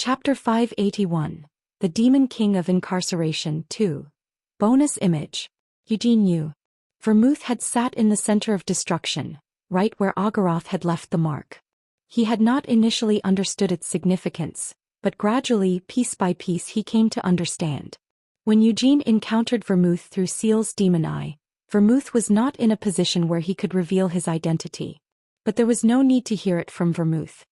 Chapter 581. The Demon King of Incarceration 2. Bonus image. Eugene knew. Vermouth had sat in the center of destruction, right where Ogoroth had left the mark. He had not initially understood its significance, but gradually, piece by piece, he came to understand. When Eugene encountered Vermouth through Seal's demon eye, Vermouth was not in a position where he could reveal his identity. But there was no need to hear it from Vermouth.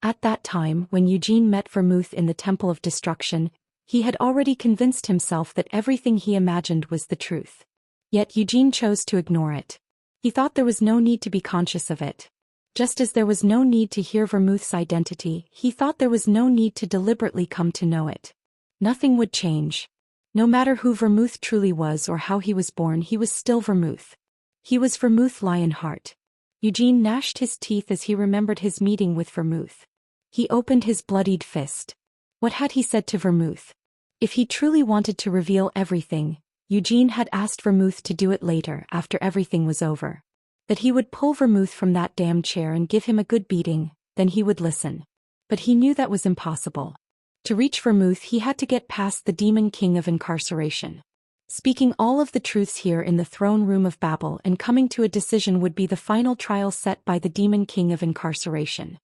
At that time, when Eugene met Vermouth in the Temple of Destruction, he had already convinced himself that everything he imagined was the truth. Yet Eugene chose to ignore it. He thought there was no need to be conscious of it. Just as there was no need to hear Vermouth's identity, he thought there was no need to deliberately come to know it. Nothing would change. No matter who Vermouth truly was or how he was born, he was still Vermouth. He was Vermouth Lionheart. Eugene gnashed his teeth as he remembered his meeting with Vermouth. He opened his bloodied fist. What had he said to Vermouth? If he truly wanted to reveal everything, Eugene had asked Vermouth to do it later, after everything was over. That he would pull Vermouth from that damn chair and give him a good beating, then he would listen. But he knew that was impossible. To reach Vermouth, he had to get past the Demon King of Incarceration. Speaking all of the truths here in the throne room of Babel and coming to a decision would be the final trial set by the Demon King of Incarceration.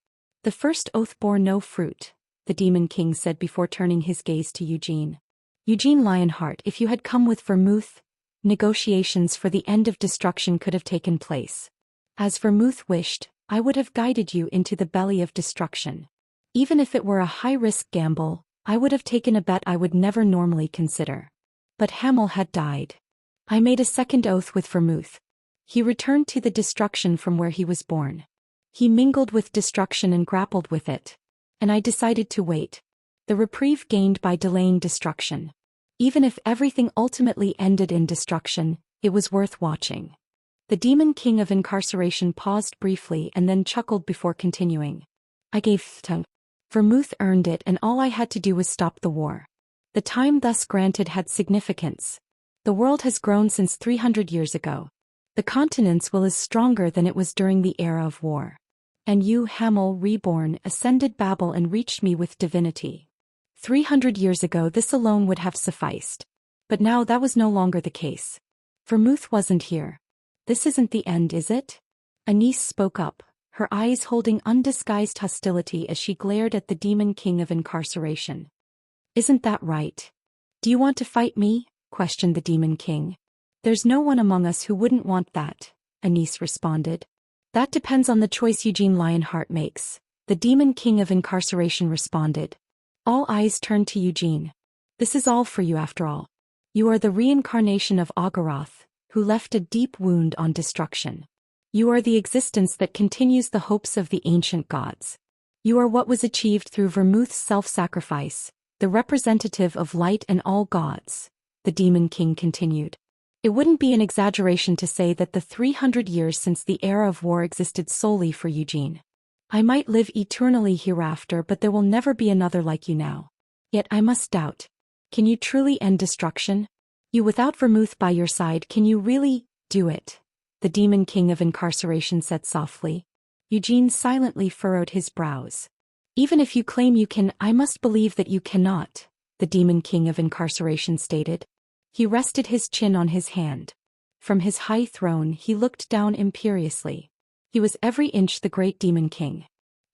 The first oath bore no fruit, the Demon King said before turning his gaze to Eugene. Eugene Lionheart, if you had come with Vermouth, negotiations for the end of destruction could have taken place. As Vermouth wished, I would have guided you into the belly of destruction. Even if it were a high-risk gamble, I would have taken a bet I would never normally consider. But Hamel had died. I made a second oath with Vermouth. He returned to the destruction from where he was born. He mingled with destruction and grappled with it. And I decided to wait. The reprieve gained by delaying destruction. Even if everything ultimately ended in destruction, it was worth watching. The Demon King of Incarceration paused briefly and then chuckled before continuing. I gave tongue. Vermouth earned it, and all I had to do was stop the war. The time thus granted had significance. The world has grown since 300 years ago. The continent's will is stronger than it was during the era of war. And you, Hamel reborn, ascended Babel and reached me with divinity. 300 years ago this alone would have sufficed. But now that was no longer the case. Vermouth wasn't here. This isn't the end, is it? Anise spoke up, her eyes holding undisguised hostility as she glared at the Demon King of Incarceration. Isn't that right? Do you want to fight me? Questioned the Demon King. There's no one among us who wouldn't want that, Anise responded. That depends on the choice Eugene Lionheart makes, the Demon King of Incarceration responded. All eyes turned to Eugene. This is all for you after all. You are the reincarnation of Ogoroth, who left a deep wound on destruction. You are the existence that continues the hopes of the ancient gods. You are what was achieved through Vermouth's self-sacrifice, the representative of light and all gods, the Demon King continued. It wouldn't be an exaggeration to say that the 300 years since the era of war existed solely for Eugene. I might live eternally hereafter, but there will never be another like you now. Yet I must doubt. Can you truly end destruction? You without Vermouth by your side, can you really do it? The Demon King of Incarceration said softly. Eugene silently furrowed his brows. Even if you claim you can, I must believe that you cannot, the Demon King of Incarceration stated. He rested his chin on his hand. From his high throne he looked down imperiously. He was every inch the great Demon King.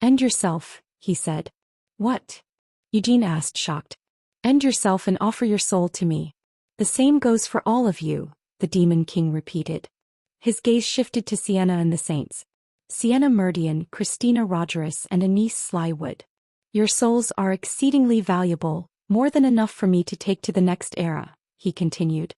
End yourself, he said. What? Eugene asked, shocked. End yourself and offer your soul to me. The same goes for all of you, the Demon King repeated. His gaze shifted to Sienna and the Saints. Sienna Meridian, Christina Rogerus and Anise Slywood. Your souls are exceedingly valuable, more than enough for me to take to the next era, he continued.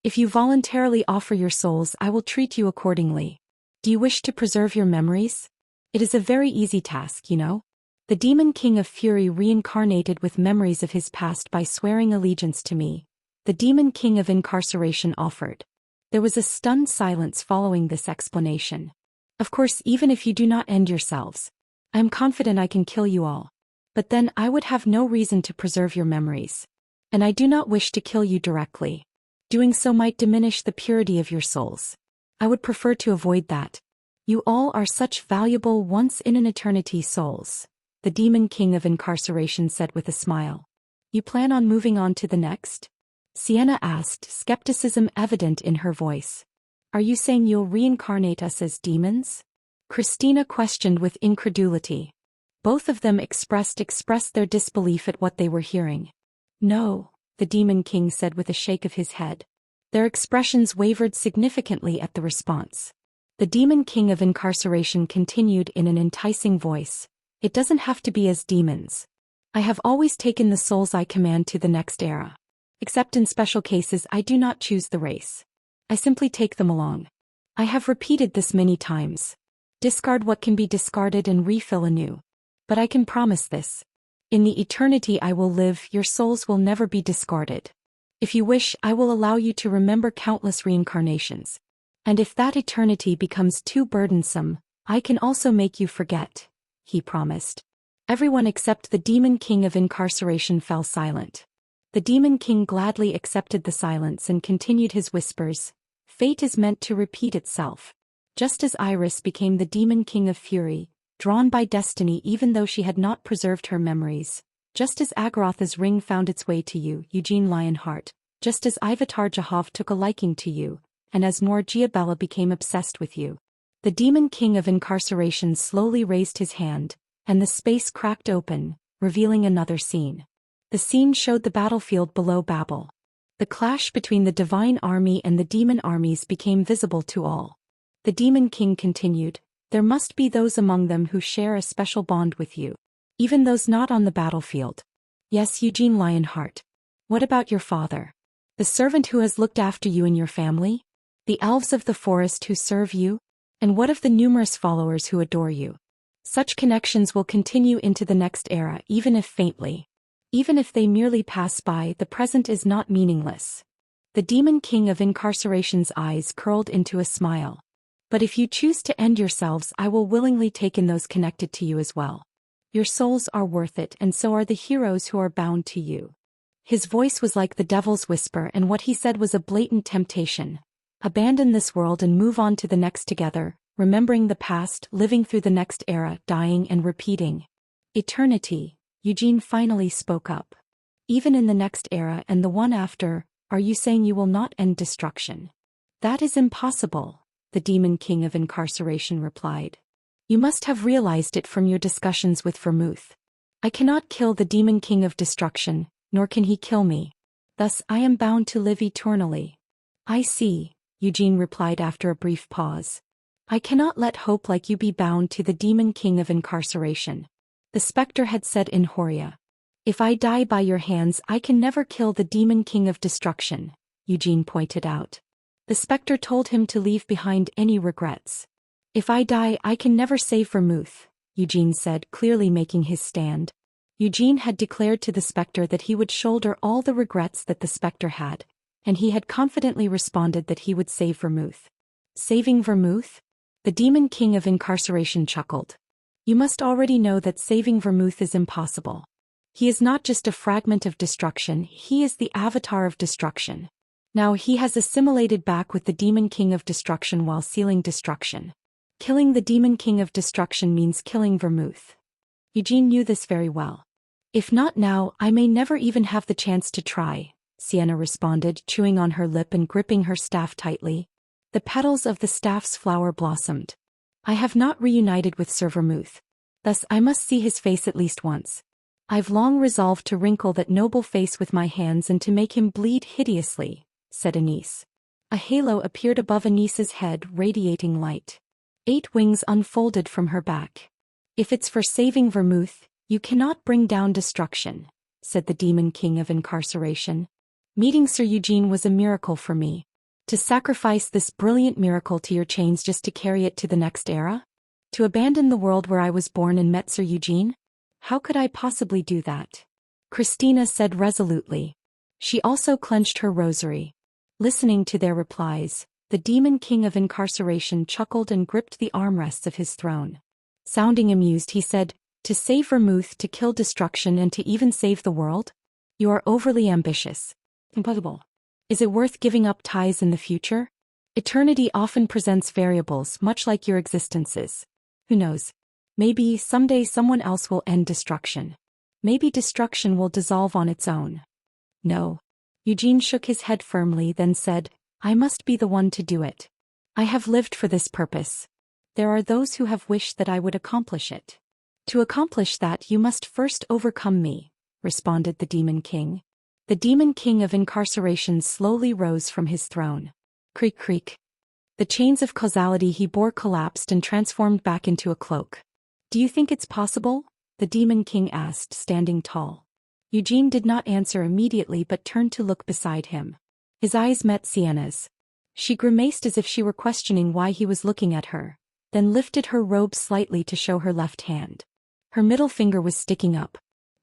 If you voluntarily offer your souls, I will treat you accordingly. Do you wish to preserve your memories? It is a very easy task, you know. The Demon King of Fury reincarnated with memories of his past by swearing allegiance to me, the Demon King of Incarceration offered. There was a stunned silence following this explanation. Of course, even if you do not end yourselves, I am confident I can kill you all. But then I would have no reason to preserve your memories. And I do not wish to kill you directly. Doing so might diminish the purity of your souls. I would prefer to avoid that. You all are such valuable once-in-an-eternity souls, the demon king of incarceration said with a smile. You plan on moving on to the next? Sienna asked, skepticism evident in her voice. Are you saying you'll reincarnate us as demons? Christina questioned with incredulity. Both of them expressed their disbelief at what they were hearing. No, the demon king said with a shake of his head. Their expressions wavered significantly at the response. The demon king of incarceration continued in an enticing voice. It doesn't have to be as demons. I have always taken the souls I command to the next era. Except in special cases I do not choose the race. I simply take them along. I have repeated this many times. Discard what can be discarded and refill anew. But I can promise this. In the eternity I will live, your souls will never be discarded. If you wish, I will allow you to remember countless reincarnations. And if that eternity becomes too burdensome, I can also make you forget, he promised. Everyone except the demon king of incarceration fell silent. The demon king gladly accepted the silence and continued his whispers. Fate is meant to repeat itself. Just as Iris became the demon king of fury, drawn by destiny even though she had not preserved her memories. Just as Agarotha's ring found its way to you, Eugene Lionheart. Just as Ivatar Jahov took a liking to you, and as Noor Giabella became obsessed with you. The demon king of incarceration slowly raised his hand, and the space cracked open, revealing another scene. The scene showed the battlefield below Babel. The clash between the divine army and the demon armies became visible to all. The demon king continued, there must be those among them who share a special bond with you. Even those not on the battlefield. Yes, Eugene Lionheart. What about your father? The servant who has looked after you and your family? The elves of the forest who serve you? And what of the numerous followers who adore you? Such connections will continue into the next era, even if faintly. Even if they merely pass by, the present is not meaningless. The demon king of incarceration's eyes curled into a smile. But if you choose to end yourselves, I will willingly take in those connected to you as well. Your souls are worth it, and so are the heroes who are bound to you. His voice was like the devil's whisper, and what he said was a blatant temptation. Abandon this world and move on to the next together, remembering the past, living through the next era, dying and repeating. Eternity, Eugene finally spoke up. Even in the next era and the one after, are you saying you will not end destruction? That is impossible, the demon king of incarceration replied. You must have realized it from your discussions with Vermouth. I cannot kill the demon king of destruction, nor can he kill me. Thus I am bound to live eternally. I see, Eugene replied after a brief pause. I cannot let hope like you be bound to the demon king of incarceration. The spectre had said in Horia. If I die by your hands, I can never kill the demon king of destruction, Eugene pointed out. The spectre told him to leave behind any regrets. If I die, I can never save Vermouth, Eugene said, clearly making his stand. Eugene had declared to the spectre that he would shoulder all the regrets that the spectre had, and he had confidently responded that he would save Vermouth. Saving Vermouth? The demon king of incarceration chuckled. You must already know that saving Vermouth is impossible. He is not just a fragment of destruction, he is the avatar of destruction. Now he has assimilated back with the demon king of destruction while sealing destruction. Killing the demon king of destruction means killing Vermouth. Eugene knew this very well. If not now, I may never even have the chance to try, Sienna responded, chewing on her lip and gripping her staff tightly. The petals of the staff's flower blossomed. I have not reunited with Sir Vermouth. Thus I must see his face at least once. I've long resolved to wrinkle that noble face with my hands and to make him bleed hideously, said Anise. A halo appeared above Anise's head, radiating light. 8 wings unfolded from her back. If it's for saving Vermouth, you cannot bring down destruction, said the demon king of incarceration. Meeting Sir Eugene was a miracle for me. To sacrifice this brilliant miracle to your chains just to carry it to the next era? To abandon the world where I was born and met Sir Eugene? How could I possibly do that? Christina said resolutely. She also clenched her rosary. Listening to their replies, the demon king of incarceration chuckled and gripped the armrests of his throne. Sounding amused, he said, to save Vermouth, to kill destruction, and to even save the world? You are overly ambitious. Impossible. Is it worth giving up ties in the future? Eternity often presents variables much like your existences. Who knows? Maybe someday someone else will end destruction. Maybe destruction will dissolve on its own. No. Eugene shook his head firmly, then said, I must be the one to do it. I have lived for this purpose. There are those who have wished that I would accomplish it. To accomplish that you must first overcome me, responded the Demon King. The Demon King of Incarceration slowly rose from his throne. Creak creak. The chains of causality he bore collapsed and transformed back into a cloak. Do you think it's possible? The Demon King asked, standing tall. Eugene did not answer immediately but turned to look beside him. His eyes met Sienna's. She grimaced as if she were questioning why he was looking at her, then lifted her robe slightly to show her left hand. Her middle finger was sticking up.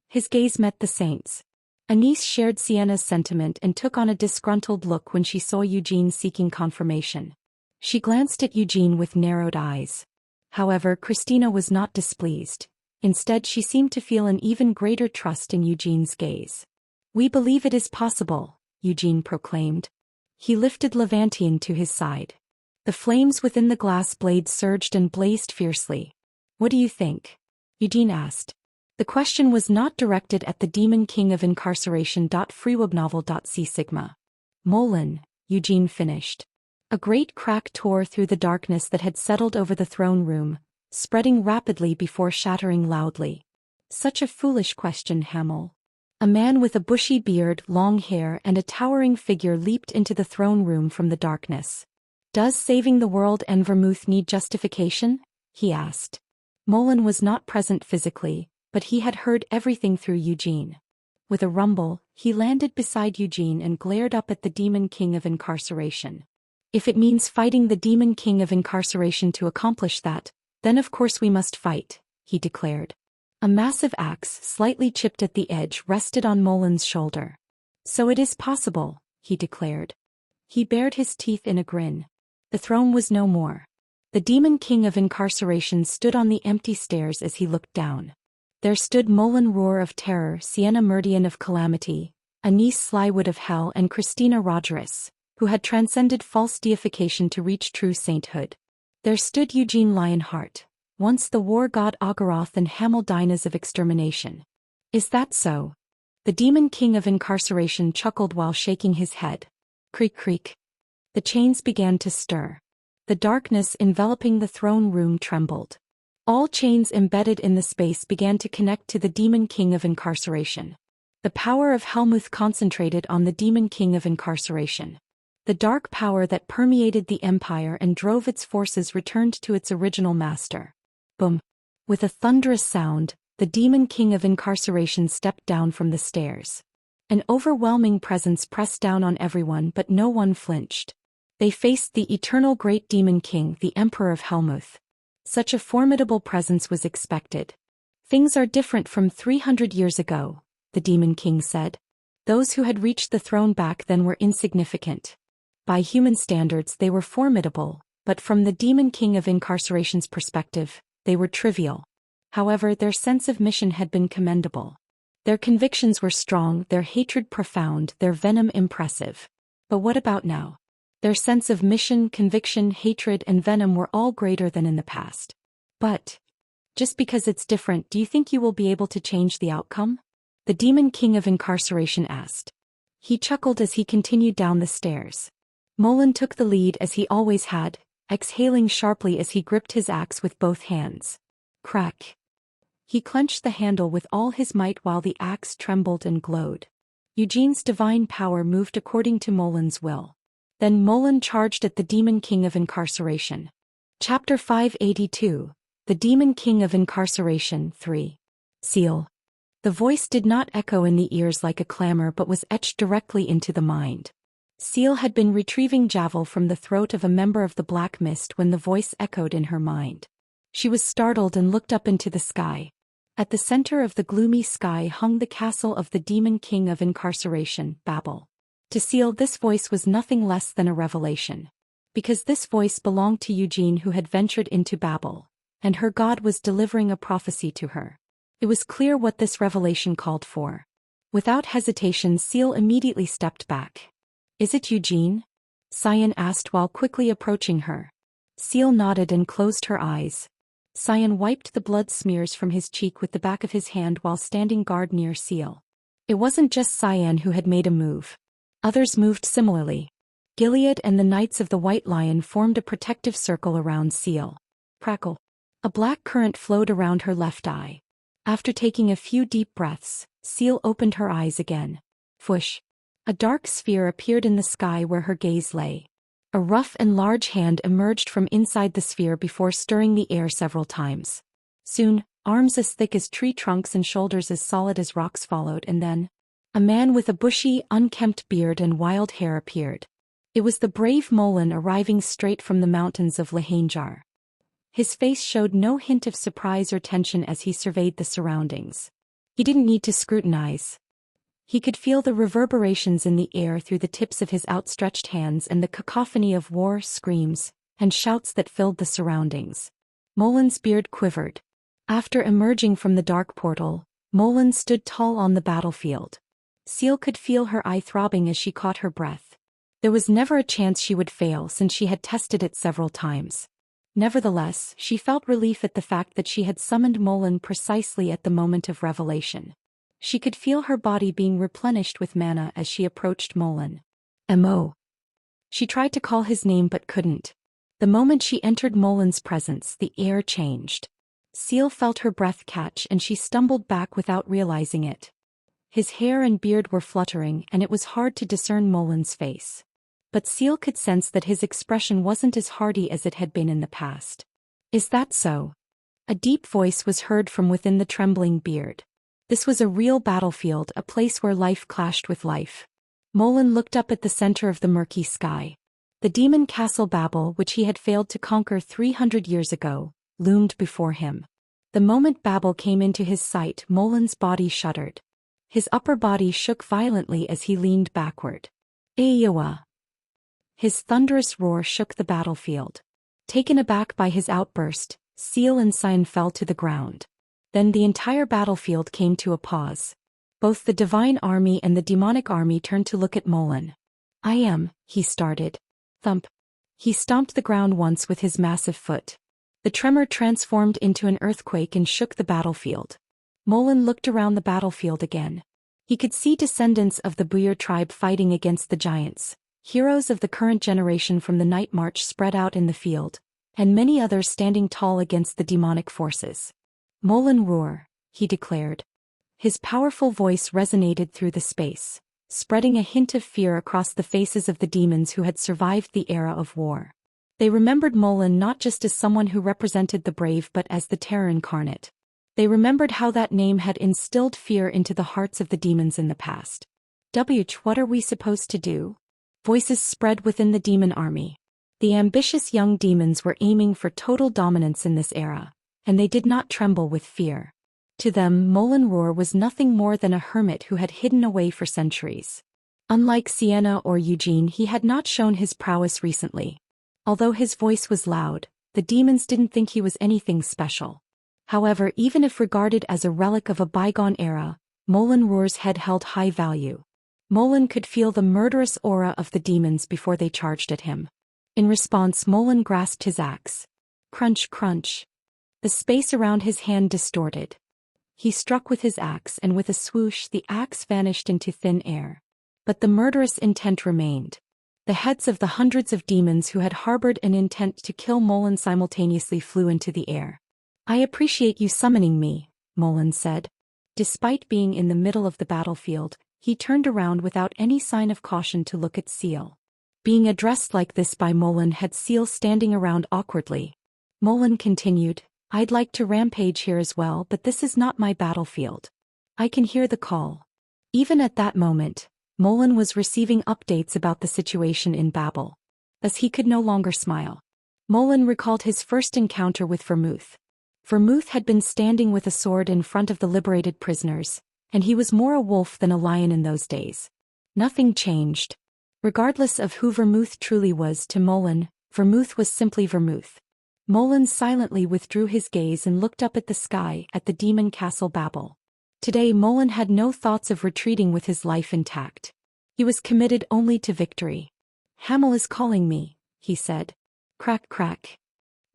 His gaze met the saint's. Anise shared Sienna's sentiment and took on a disgruntled look when she saw Eugene seeking confirmation. She glanced at Eugene with narrowed eyes. However, Christina was not displeased. Instead, she seemed to feel an even greater trust in Eugene's gaze. We believe it is possible, Eugene proclaimed. He lifted Levantian to his side. The flames within the glass blade surged and blazed fiercely. What do you think? Eugene asked. The question was not directed at the Demon King of Incarceration. Freewebnovel.c sigma. Molan, Eugene finished. A great crack tore through the darkness that had settled over the throne room, spreading rapidly before shattering loudly. Such a foolish question, Hamel. A man with a bushy beard, long hair and a towering figure leaped into the throne room from the darkness. Does saving the world and Vermouth need justification? He asked. Molan was not present physically, but he had heard everything through Eugene. With a rumble, he landed beside Eugene and glared up at the Demon King of Incarceration. If it means fighting the Demon King of Incarceration to accomplish that, then of course we must fight, he declared. A massive axe, slightly chipped at the edge, rested on Molan's shoulder. So it is possible, he declared. He bared his teeth in a grin. The throne was no more. The Demon King of Incarceration stood on the empty stairs as he looked down. There stood Molan Roar of Terror, Sienna Meridian of Calamity, Anise Slywood of Hell and Christina Rogerus, who had transcended false deification to reach true sainthood. There stood Eugene Lionheart, once the war god Ogoroth and Hamel Dinas of Extermination. Is that so? The Demon King of Incarceration chuckled while shaking his head. Creak creak. The chains began to stir. The darkness enveloping the throne room trembled. All chains embedded in the space began to connect to the Demon King of Incarceration. The power of Helmuth concentrated on the Demon King of Incarceration. The dark power that permeated the empire and drove its forces returned to its original master. Boom! With a thunderous sound, the Demon King of Incarceration stepped down from the stairs. An overwhelming presence pressed down on everyone, but no one flinched. They faced the eternal Great Demon King, the Emperor of Helmuth. Such a formidable presence was expected. Things are different from 300 years ago, the Demon King said. Those who had reached the throne back then were insignificant. By human standards they were formidable, but from the Demon King of Incarceration's perspective, they were trivial. However, their sense of mission had been commendable. Their convictions were strong, their hatred profound, their venom impressive. But what about now? Their sense of mission, conviction, hatred, and venom were all greater than in the past. But, just because it's different, do you think you will be able to change the outcome? The Demon King of Incarceration asked. He chuckled as he continued down the stairs. Molan took the lead as he always had, exhaling sharply as he gripped his axe with both hands. Crack. He clenched the handle with all his might while the axe trembled and glowed. Eugene's divine power moved according to Molan's will. Then Molan charged at the Demon King of Incarceration. Chapter 582, The Demon King of Incarceration 3. Seal. The voice did not echo in the ears like a clamor but was etched directly into the mind. Seal had been retrieving Javel from the throat of a member of the Black Mist when the voice echoed in her mind. She was startled and looked up into the sky. At the center of the gloomy sky hung the castle of the Demon King of Incarceration, Babel. To Seal, this voice was nothing less than a revelation. Because this voice belonged to Eugene, who had ventured into Babel, and her god was delivering a prophecy to her. It was clear what this revelation called for. Without hesitation, Seal immediately stepped back. Is it Eugene? Cyan asked while quickly approaching her. Seal nodded and closed her eyes. Cyan wiped the blood smears from his cheek with the back of his hand while standing guard near Seal. It wasn't just Cyan who had made a move. Others moved similarly. Gilead and the Knights of the White Lion formed a protective circle around Seal. Crackle. A black current flowed around her left eye. After taking a few deep breaths, Seal opened her eyes again. Whoosh. A dark sphere appeared in the sky where her gaze lay. A rough and large hand emerged from inside the sphere before stirring the air several times. Soon, arms as thick as tree trunks and shoulders as solid as rocks followed, and then a man with a bushy, unkempt beard and wild hair appeared. It was the brave Molan arriving straight from the mountains of Lahanjar. His face showed no hint of surprise or tension as he surveyed the surroundings. He didn't need to scrutinize. He could feel the reverberations in the air through the tips of his outstretched hands and the cacophony of war screams and shouts that filled the surroundings. Molan's beard quivered. After emerging from the dark portal, Molan stood tall on the battlefield. Seal could feel her eye throbbing as she caught her breath. There was never a chance she would fail since she had tested it several times. Nevertheless, she felt relief at the fact that she had summoned Molan precisely at the moment of revelation. She could feel her body being replenished with mana as she approached Molan. Mo. She tried to call his name but couldn't. The moment she entered Molan's presence, the air changed. Seal felt her breath catch and she stumbled back without realizing it. His hair and beard were fluttering and it was hard to discern Molan's face. But Seal could sense that his expression wasn't as hearty as it had been in the past. Is that so? A deep voice was heard from within the trembling beard. This was a real battlefield, a place where life clashed with life. Molan looked up at the center of the murky sky. The demon castle Babel, which he had failed to conquer 300 years ago, loomed before him. The moment Babel came into his sight, Molan's body shuddered. His upper body shook violently as he leaned backward. Ayawa! His thunderous roar shook the battlefield. Taken aback by his outburst, Seal and Cyan fell to the ground. Then the entire battlefield came to a pause. Both the divine army and the demonic army turned to look at Molan. I am, he started. Thump. He stomped the ground once with his massive foot. The tremor transformed into an earthquake and shook the battlefield. Molan looked around the battlefield again. He could see descendants of the Buyur tribe fighting against the giants, heroes of the current generation from the Night March spread out in the field, and many others standing tall against the demonic forces. Molan roar, he declared. His powerful voice resonated through the space, spreading a hint of fear across the faces of the demons who had survived the era of war. They remembered Molan not just as someone who represented the brave but as the terror incarnate. They remembered how that name had instilled fear into the hearts of the demons in the past. What are we supposed to do? Voices spread within the demon army. The ambitious young demons were aiming for total dominance in this era, and they did not tremble with fear. To them, Molan Roar was nothing more than a hermit who had hidden away for centuries. Unlike Sienna or Eugene, he had not shown his prowess recently. Although his voice was loud, the demons didn't think he was anything special. However, even if regarded as a relic of a bygone era, Molan Roar's head held high value. Molan could feel the murderous aura of the demons before they charged at him. In response, Molan grasped his axe. Crunch, crunch. The space around his hand distorted. He struck with his axe, and with a swoosh the axe vanished into thin air. But the murderous intent remained. The heads of the hundreds of demons who had harbored an intent to kill Molan simultaneously flew into the air. I appreciate you summoning me, Molan said. Despite being in the middle of the battlefield, he turned around without any sign of caution to look at Seal. Being addressed like this by Molan had Seal standing around awkwardly. Molan continued, I'd like to rampage here as well, but this is not my battlefield. I can hear the call. Even at that moment, Molan was receiving updates about the situation in Babel. Thus he could no longer smile. Molan recalled his first encounter with Vermouth. Vermouth had been standing with a sword in front of the liberated prisoners, and he was more a wolf than a lion in those days. Nothing changed. Regardless of who Vermouth truly was to Molan, Vermouth was simply Vermouth. Molan silently withdrew his gaze and looked up at the sky at the demon castle Babel. Today Molan had no thoughts of retreating with his life intact. He was committed only to victory. Hamel is calling me, he said. Crack, crack.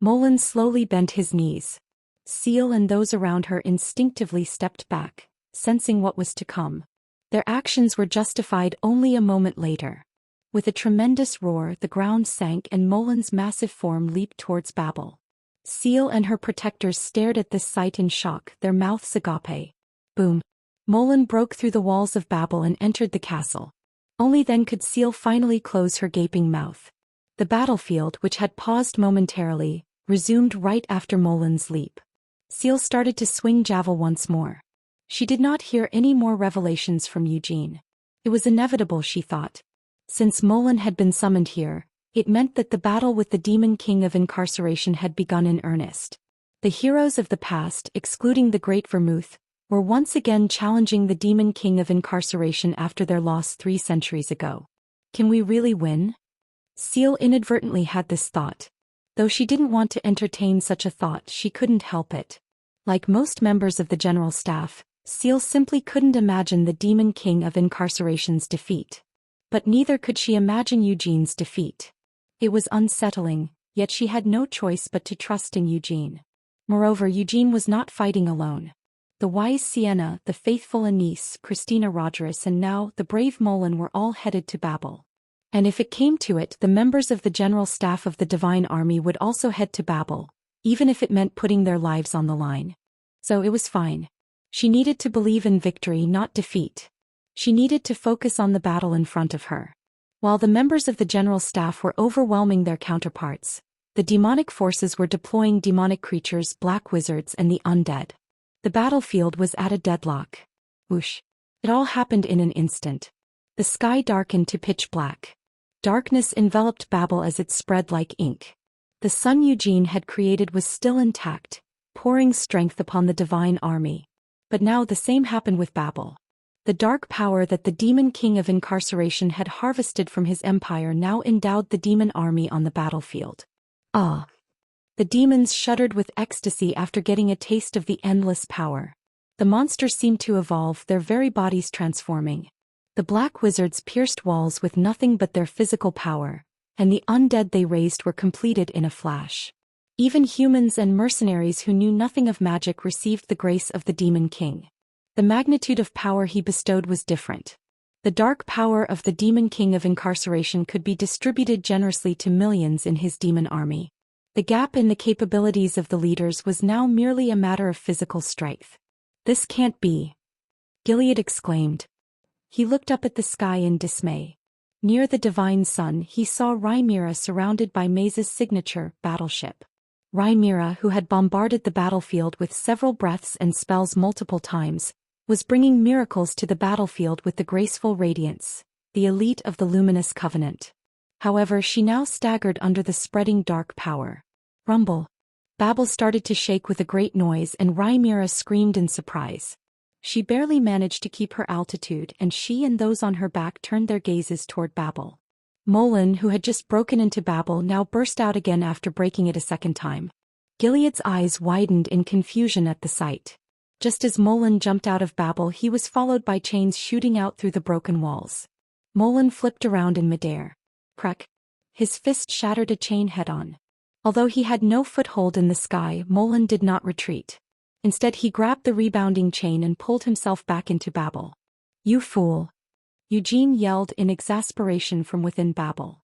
Molan slowly bent his knees. Seal and those around her instinctively stepped back, sensing what was to come. Their actions were justified only a moment later. With a tremendous roar, the ground sank and Molin's massive form leaped towards Babel. Seal and her protectors stared at this sight in shock, their mouths agape. Boom! Molin broke through the walls of Babel and entered the castle. Only then could Seal finally close her gaping mouth. The battlefield, which had paused momentarily, resumed right after Molin's leap. Seal started to swing javel once more. She did not hear any more revelations from Eugene. It was inevitable, she thought. Since Molin had been summoned here, it meant that the battle with the Demon King of Incarceration had begun in earnest. The heroes of the past, excluding the Great Vermouth, were once again challenging the Demon King of Incarceration after their loss 3 centuries ago. Can we really win? Seal inadvertently had this thought. Though she didn't want to entertain such a thought, she couldn't help it. Like most members of the General Staff, Seal simply couldn't imagine the Demon King of Incarceration's defeat. But neither could she imagine Eugene's defeat. It was unsettling, yet she had no choice but to trust in Eugene. Moreover, Eugene was not fighting alone. The wise Sienna, the faithful Anise, Christina Rogerus, and now the brave Molin were all headed to Babel. And if it came to it, the members of the General Staff of the Divine Army would also head to Babel, even if it meant putting their lives on the line. So it was fine. She needed to believe in victory, not defeat. She needed to focus on the battle in front of her. While the members of the General Staff were overwhelming their counterparts, the demonic forces were deploying demonic creatures, black wizards, and the undead. The battlefield was at a deadlock. Whoosh! It all happened in an instant. The sky darkened to pitch black. Darkness enveloped Babel as it spread like ink. The sun Eugene had created was still intact, pouring strength upon the divine army. But now the same happened with Babel. The dark power that the Demon King of Incarceration had harvested from his empire now endowed the demon army on the battlefield. Ah! The demons shuddered with ecstasy after getting a taste of the endless power. The monsters seemed to evolve, their very bodies transforming. The black wizards pierced walls with nothing but their physical power, and the undead they raised were completed in a flash. Even humans and mercenaries who knew nothing of magic received the grace of the Demon King. The magnitude of power he bestowed was different. The dark power of the Demon King of Incarceration could be distributed generously to millions in his demon army. The gap in the capabilities of the leaders was now merely a matter of physical strength. "This can't be," Gilead exclaimed. He looked up at the sky in dismay. Near the divine sun, he saw Rhaenyra surrounded by Maze's signature battleship. Rhaenyra, who had bombarded the battlefield with several breaths and spells multiple times, was bringing miracles to the battlefield with the graceful radiance, the elite of the luminous covenant. However, she now staggered under the spreading dark power. Rumble! Babel started to shake with a great noise and Rhaenyra screamed in surprise. She barely managed to keep her altitude and she and those on her back turned their gazes toward Babel. Molin, who had just broken into Babel, now burst out again after breaking it a second time. Gilead's eyes widened in confusion at the sight. Just as Molin jumped out of Babel, he was followed by chains shooting out through the broken walls. Molin flipped around in midair. Crack! His fist shattered a chain head-on. Although he had no foothold in the sky, Molin did not retreat. Instead, he grabbed the rebounding chain and pulled himself back into Babel. "You fool!" Eugene yelled in exasperation from within Babel.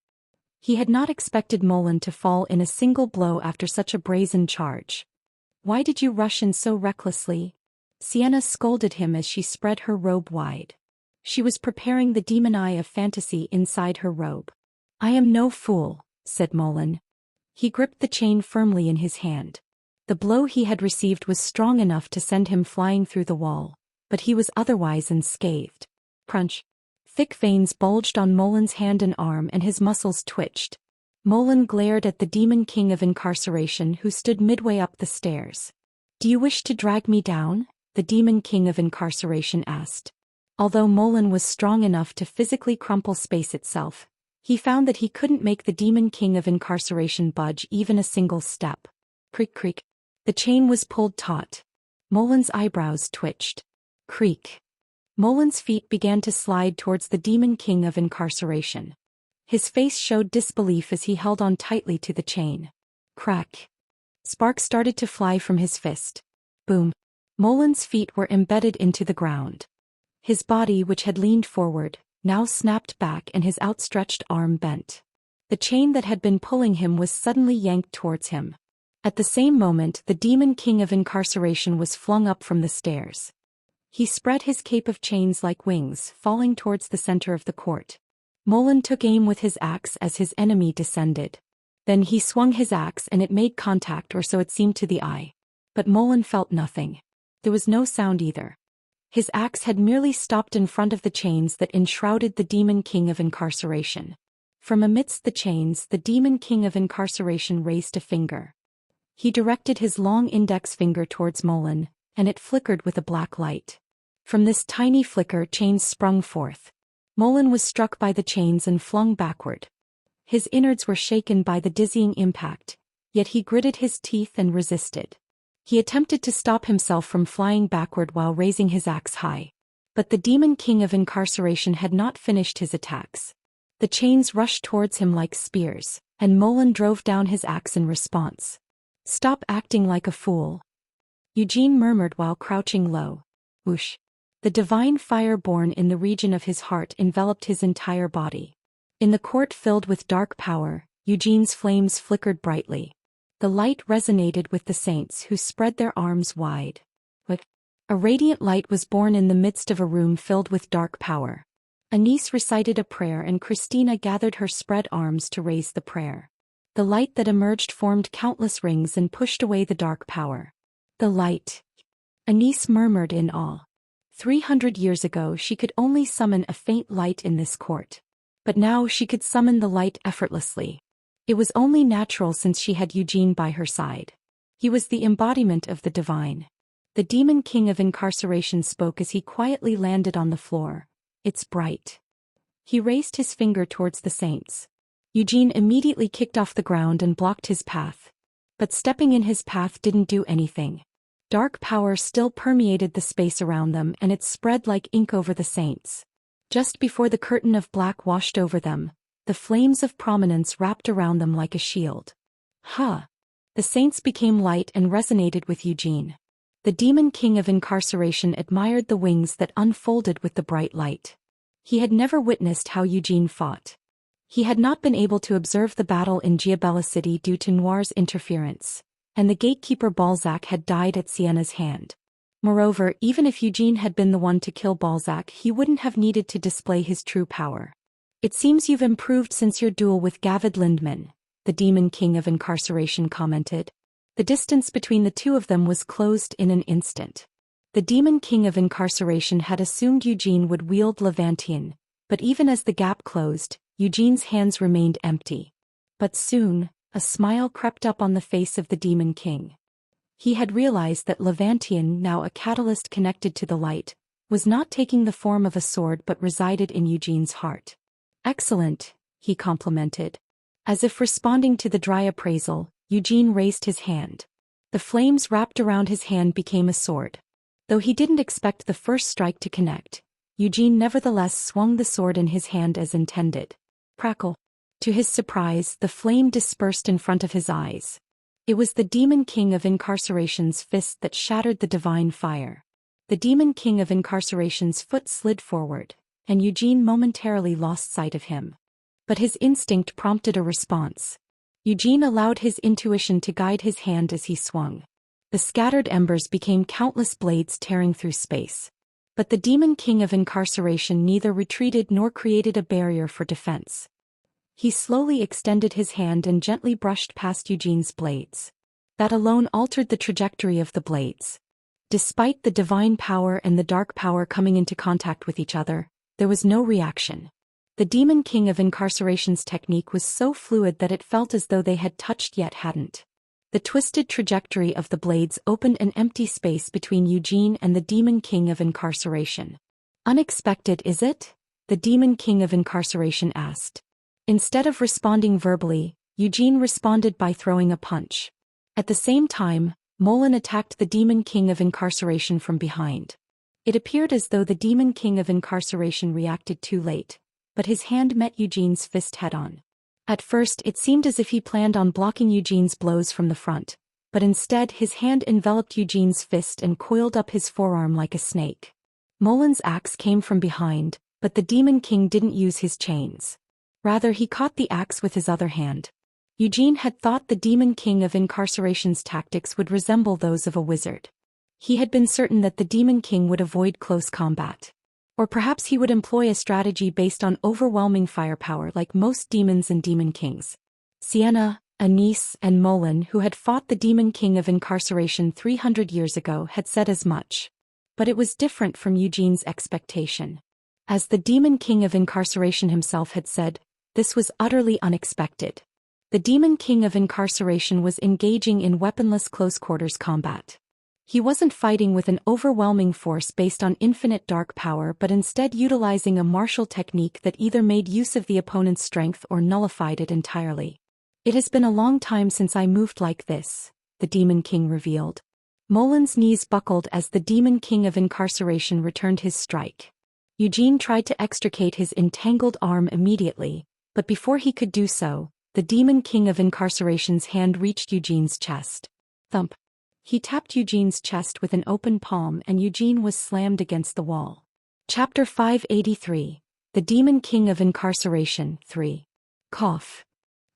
He had not expected Molin to fall in a single blow after such a brazen charge. "Why did you rush in so recklessly?" Sienna scolded him as she spread her robe wide. She was preparing the demon eye of fantasy inside her robe. "I am no fool," said Molin. He gripped the chain firmly in his hand. The blow he had received was strong enough to send him flying through the wall, but he was otherwise unscathed. Crunch! Thick veins bulged on Molin's hand and arm and his muscles twitched. Molin glared at the Demon King of Incarceration who stood midway up the stairs. "Do you wish to drag me down?" the Demon King of Incarceration asked. Although Molin was strong enough to physically crumple space itself, he found that he couldn't make the Demon King of Incarceration budge even a single step. Creak creak. The chain was pulled taut. Molin's eyebrows twitched. Creak. Molin's feet began to slide towards the Demon King of Incarceration. His face showed disbelief as he held on tightly to the chain. Crack. Sparks started to fly from his fist. Boom. Molin's feet were embedded into the ground. His body, which had leaned forward, now snapped back and his outstretched arm bent. The chain that had been pulling him was suddenly yanked towards him. At the same moment, the Demon King of Incarceration was flung up from the stairs. He spread his cape of chains like wings, falling towards the center of the court. Molin took aim with his axe as his enemy descended. Then he swung his axe and it made contact, or so it seemed to the eye. But Molin felt nothing. There was no sound either. His axe had merely stopped in front of the chains that enshrouded the Demon King of Incarceration. From amidst the chains, the Demon King of Incarceration raised a finger. He directed his long index finger towards Molin, and it flickered with a black light. From this tiny flicker, chains sprung forth. Molin was struck by the chains and flung backward. His innards were shaken by the dizzying impact, yet he gritted his teeth and resisted. He attempted to stop himself from flying backward while raising his axe high. But the Demon King of Incarceration had not finished his attacks. The chains rushed towards him like spears, and Molin drove down his axe in response. "Stop acting like a fool," Eugene murmured while crouching low. Whoosh. The divine fire born in the region of his heart enveloped his entire body. In the court filled with dark power, Eugene's flames flickered brightly. The light resonated with the saints who spread their arms wide. But a radiant light was born in the midst of a room filled with dark power. Anise recited a prayer and Christina gathered her spread arms to raise the prayer. The light that emerged formed countless rings and pushed away the dark power. "The light," Anise murmured in awe. 300 years ago she could only summon a faint light in this court. But now she could summon the light effortlessly. It was only natural since she had Eugene by her side. He was the embodiment of the divine. The Demon King of Incarceration spoke as he quietly landed on the floor. "It's bright." He raised his finger towards the saints. Eugene immediately kicked off the ground and blocked his path. But stepping in his path didn't do anything. Dark power still permeated the space around them and it spread like ink over the saints. Just before the curtain of black washed over them, the flames of prominence wrapped around them like a shield. Ha! The saints became light and resonated with Eugene. The Demon King of Incarceration admired the wings that unfolded with the bright light. He had never witnessed how Eugene fought. He had not been able to observe the battle in Giabella City due to Noir's interference, and the gatekeeper Balzac had died at Siena's hand. Moreover, even if Eugene had been the one to kill Balzac, he wouldn't have needed to display his true power. "It seems you've improved since your duel with Gavid Lindman," the Demon King of Incarceration commented. The distance between the two of them was closed in an instant. The Demon King of Incarceration had assumed Eugene would wield Levantian, but even as the gap closed, Eugene's hands remained empty. But soon, a smile crept up on the face of the Demon King. He had realized that Levantian, now a catalyst connected to the light, was not taking the form of a sword but resided in Eugene's heart. "Excellent," he complimented. As if responding to the dry appraisal, Eugene raised his hand. The flames wrapped around his hand became a sword. Though he didn't expect the first strike to connect, Eugene nevertheless swung the sword in his hand as intended. Crackle. To his surprise, the flame dispersed in front of his eyes. It was the Demon King of Incarceration's fist that shattered the divine fire. The Demon King of Incarceration's foot slid forward, and Eugene momentarily lost sight of him. But his instinct prompted a response. Eugene allowed his intuition to guide his hand as he swung. The scattered embers became countless blades tearing through space. But the Demon King of Incarceration neither retreated nor created a barrier for defense. He slowly extended his hand and gently brushed past Eugene's blades. That alone altered the trajectory of the blades. Despite the divine power and the dark power coming into contact with each other, there was no reaction. The Demon King of Incarceration's technique was so fluid that it felt as though they had touched yet hadn't. The twisted trajectory of the blades opened an empty space between Eugene and the Demon King of Incarceration. "Unexpected, is it?" the Demon King of Incarceration asked. Instead of responding verbally, Eugene responded by throwing a punch. At the same time, Molin attacked the Demon King of Incarceration from behind. It appeared as though the Demon King of Incarceration reacted too late, but his hand met Eugene's fist head-on. At first it seemed as if he planned on blocking Eugene's blows from the front, but instead his hand enveloped Eugene's fist and coiled up his forearm like a snake. Molin's axe came from behind, but the Demon King didn't use his chains. Rather, he caught the axe with his other hand. Eugene had thought the Demon King of Incarceration's tactics would resemble those of a wizard. He had been certain that the Demon King would avoid close combat. Or perhaps he would employ a strategy based on overwhelming firepower like most demons and demon kings. Sienna, Anise, and Molin, who had fought the Demon King of Incarceration 300 years ago, had said as much. But it was different from Eugene's expectation. As the Demon King of Incarceration himself had said, this was utterly unexpected. The Demon King of Incarceration was engaging in weaponless close-quarters combat. He wasn't fighting with an overwhelming force based on infinite dark power but instead utilizing a martial technique that either made use of the opponent's strength or nullified it entirely. It has been a long time since I moved like this, the Demon King revealed. Molin's knees buckled as the Demon King of Incarceration returned his strike. Eugene tried to extricate his entangled arm immediately, but before he could do so, the Demon King of Incarceration's hand reached Eugene's chest. Thump. He tapped Eugene's chest with an open palm and Eugene was slammed against the wall. Chapter 583. The Demon King of Incarceration 3. Cough.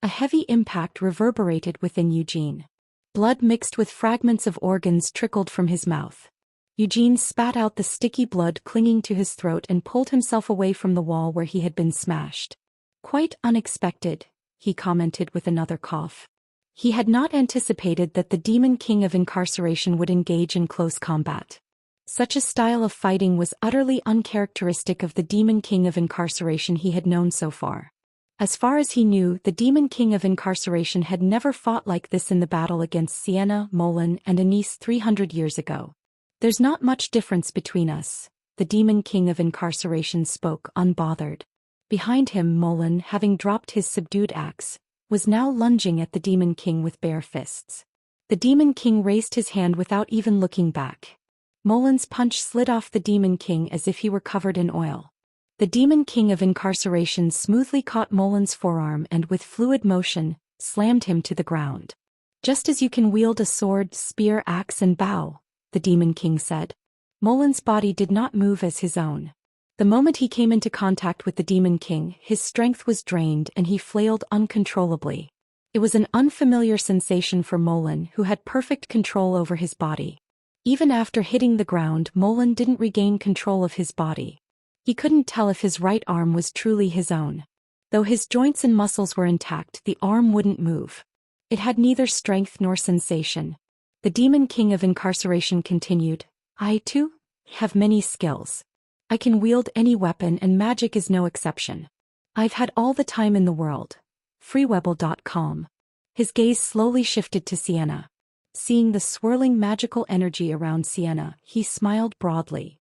A heavy impact reverberated within Eugene. Blood mixed with fragments of organs trickled from his mouth. Eugene spat out the sticky blood clinging to his throat and pulled himself away from the wall where he had been smashed. Quite unexpected, he commented with another cough. He had not anticipated that the Demon King of Incarceration would engage in close combat. Such a style of fighting was utterly uncharacteristic of the Demon King of Incarceration he had known so far. As far as he knew, the Demon King of Incarceration had never fought like this in the battle against Sienna, Molin, and Anise 300 years ago. There's not much difference between us, the Demon King of Incarceration spoke unbothered. Behind him, Molin, having dropped his subdued axe, was now lunging at the Demon King with bare fists. The Demon King raised his hand without even looking back. Molin's punch slid off the Demon King as if he were covered in oil. The Demon King of Incarceration smoothly caught Molin's forearm and with fluid motion, slammed him to the ground. Just as you can wield a sword, spear, axe and bow, the Demon King said. Molin's body did not move as his own. The moment he came into contact with the Demon King, his strength was drained and he flailed uncontrollably. It was an unfamiliar sensation for Molin, who had perfect control over his body. Even after hitting the ground, Molin didn't regain control of his body. He couldn't tell if his right arm was truly his own. Though his joints and muscles were intact, the arm wouldn't move. It had neither strength nor sensation. The Demon King of Incarceration continued, I, too, have many skills. I can wield any weapon and magic is no exception. I've had all the time in the world. Freewebble.com. His gaze slowly shifted to Sienna. Seeing the swirling magical energy around Sienna, he smiled broadly.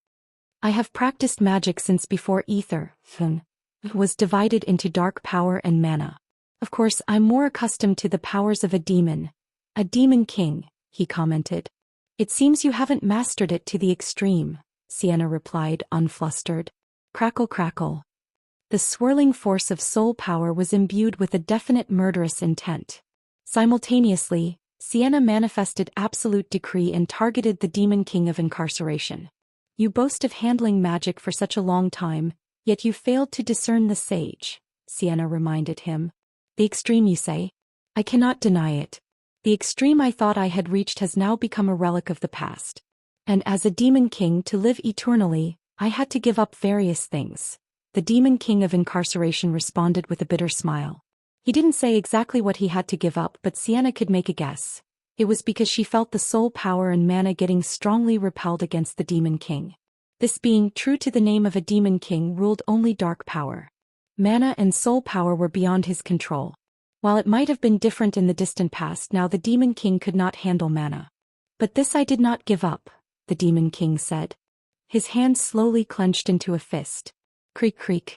I have practiced magic since before ether, was divided into dark power and mana. Of course, I'm more accustomed to the powers of a demon king, he commented. It seems you haven't mastered it to the extreme, Sienna replied, unflustered. Crackle crackle. The swirling force of soul power was imbued with a definite murderous intent. Simultaneously, Sienna manifested absolute decree and targeted the Demon King of Incarceration. You boast of handling magic for such a long time, yet you failed to discern the sage, Sienna reminded him. The extreme, you say? I cannot deny it. The extreme I thought I had reached has now become a relic of the past. And as a Demon King, to live eternally, I had to give up various things. The Demon King of Incarceration responded with a bitter smile. He didn't say exactly what he had to give up, but Sienna could make a guess. It was because she felt the soul power and mana getting strongly repelled against the Demon King. This being, true to the name of a Demon King, ruled only dark power. Mana and soul power were beyond his control. While it might have been different in the distant past, now the Demon King could not handle mana. But this I did not give up, the Demon King said. His hand slowly clenched into a fist. Creak creak.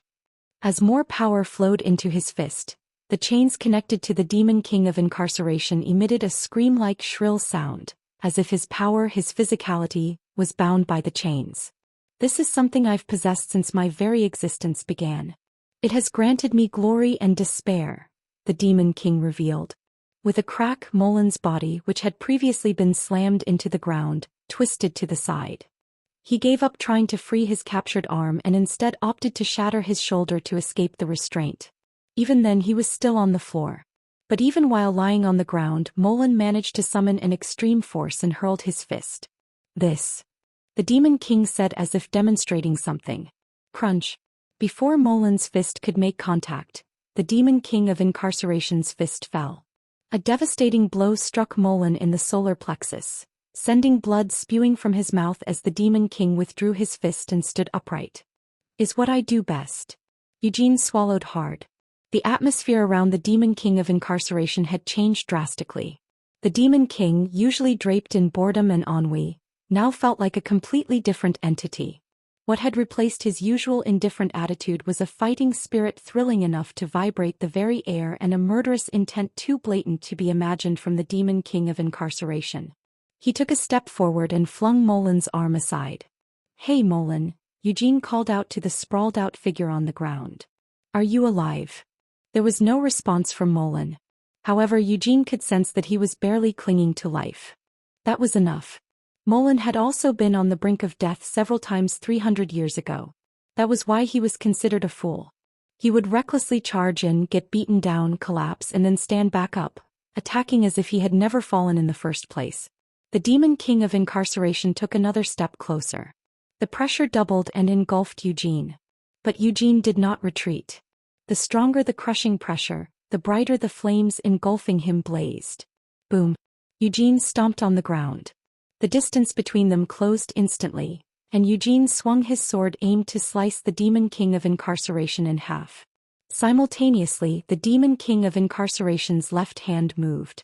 As more power flowed into his fist, the chains connected to the Demon King of Incarceration emitted a scream-like shrill sound, as if his power, his physicality, was bound by the chains. This is something I've possessed since my very existence began. It has granted me glory and despair, the Demon King revealed. With a crack, Molin's body, which had previously been slammed into the ground, twisted to the side. He gave up trying to free his captured arm and instead opted to shatter his shoulder to escape the restraint. Even then he was still on the floor. But even while lying on the ground, Molin managed to summon an extreme force and hurled his fist. This, the Demon King said as if demonstrating something. Crunch. Before Molin's fist could make contact, the Demon King of Incarceration's fist fell. A devastating blow struck Molin in the solar plexus, sending blood spewing from his mouth as the Demon King withdrew his fist and stood upright. Is what I do best. Eugene swallowed hard. The atmosphere around the Demon King of Incarceration had changed drastically. The Demon King, usually draped in boredom and ennui, now felt like a completely different entity. What had replaced his usual indifferent attitude was a fighting spirit thrilling enough to vibrate the very air and a murderous intent too blatant to be imagined from the Demon King of Incarceration. He took a step forward and flung Molin's arm aside. "Hey Molin," Eugene called out to the sprawled-out figure on the ground. "Are you alive?" There was no response from Molin. However, Eugene could sense that he was barely clinging to life. That was enough. Molin had also been on the brink of death several times 300 years ago. That was why he was considered a fool. He would recklessly charge in, get beaten down, collapse, and then stand back up, attacking as if he had never fallen in the first place. The Demon King of Incarceration took another step closer. The pressure doubled and engulfed Eugene. But Eugene did not retreat. The stronger the crushing pressure, the brighter the flames engulfing him blazed. Boom. Eugene stomped on the ground. The distance between them closed instantly, and Eugene swung his sword aimed to slice the Demon King of Incarceration in half. Simultaneously, the Demon King of Incarceration's left hand moved.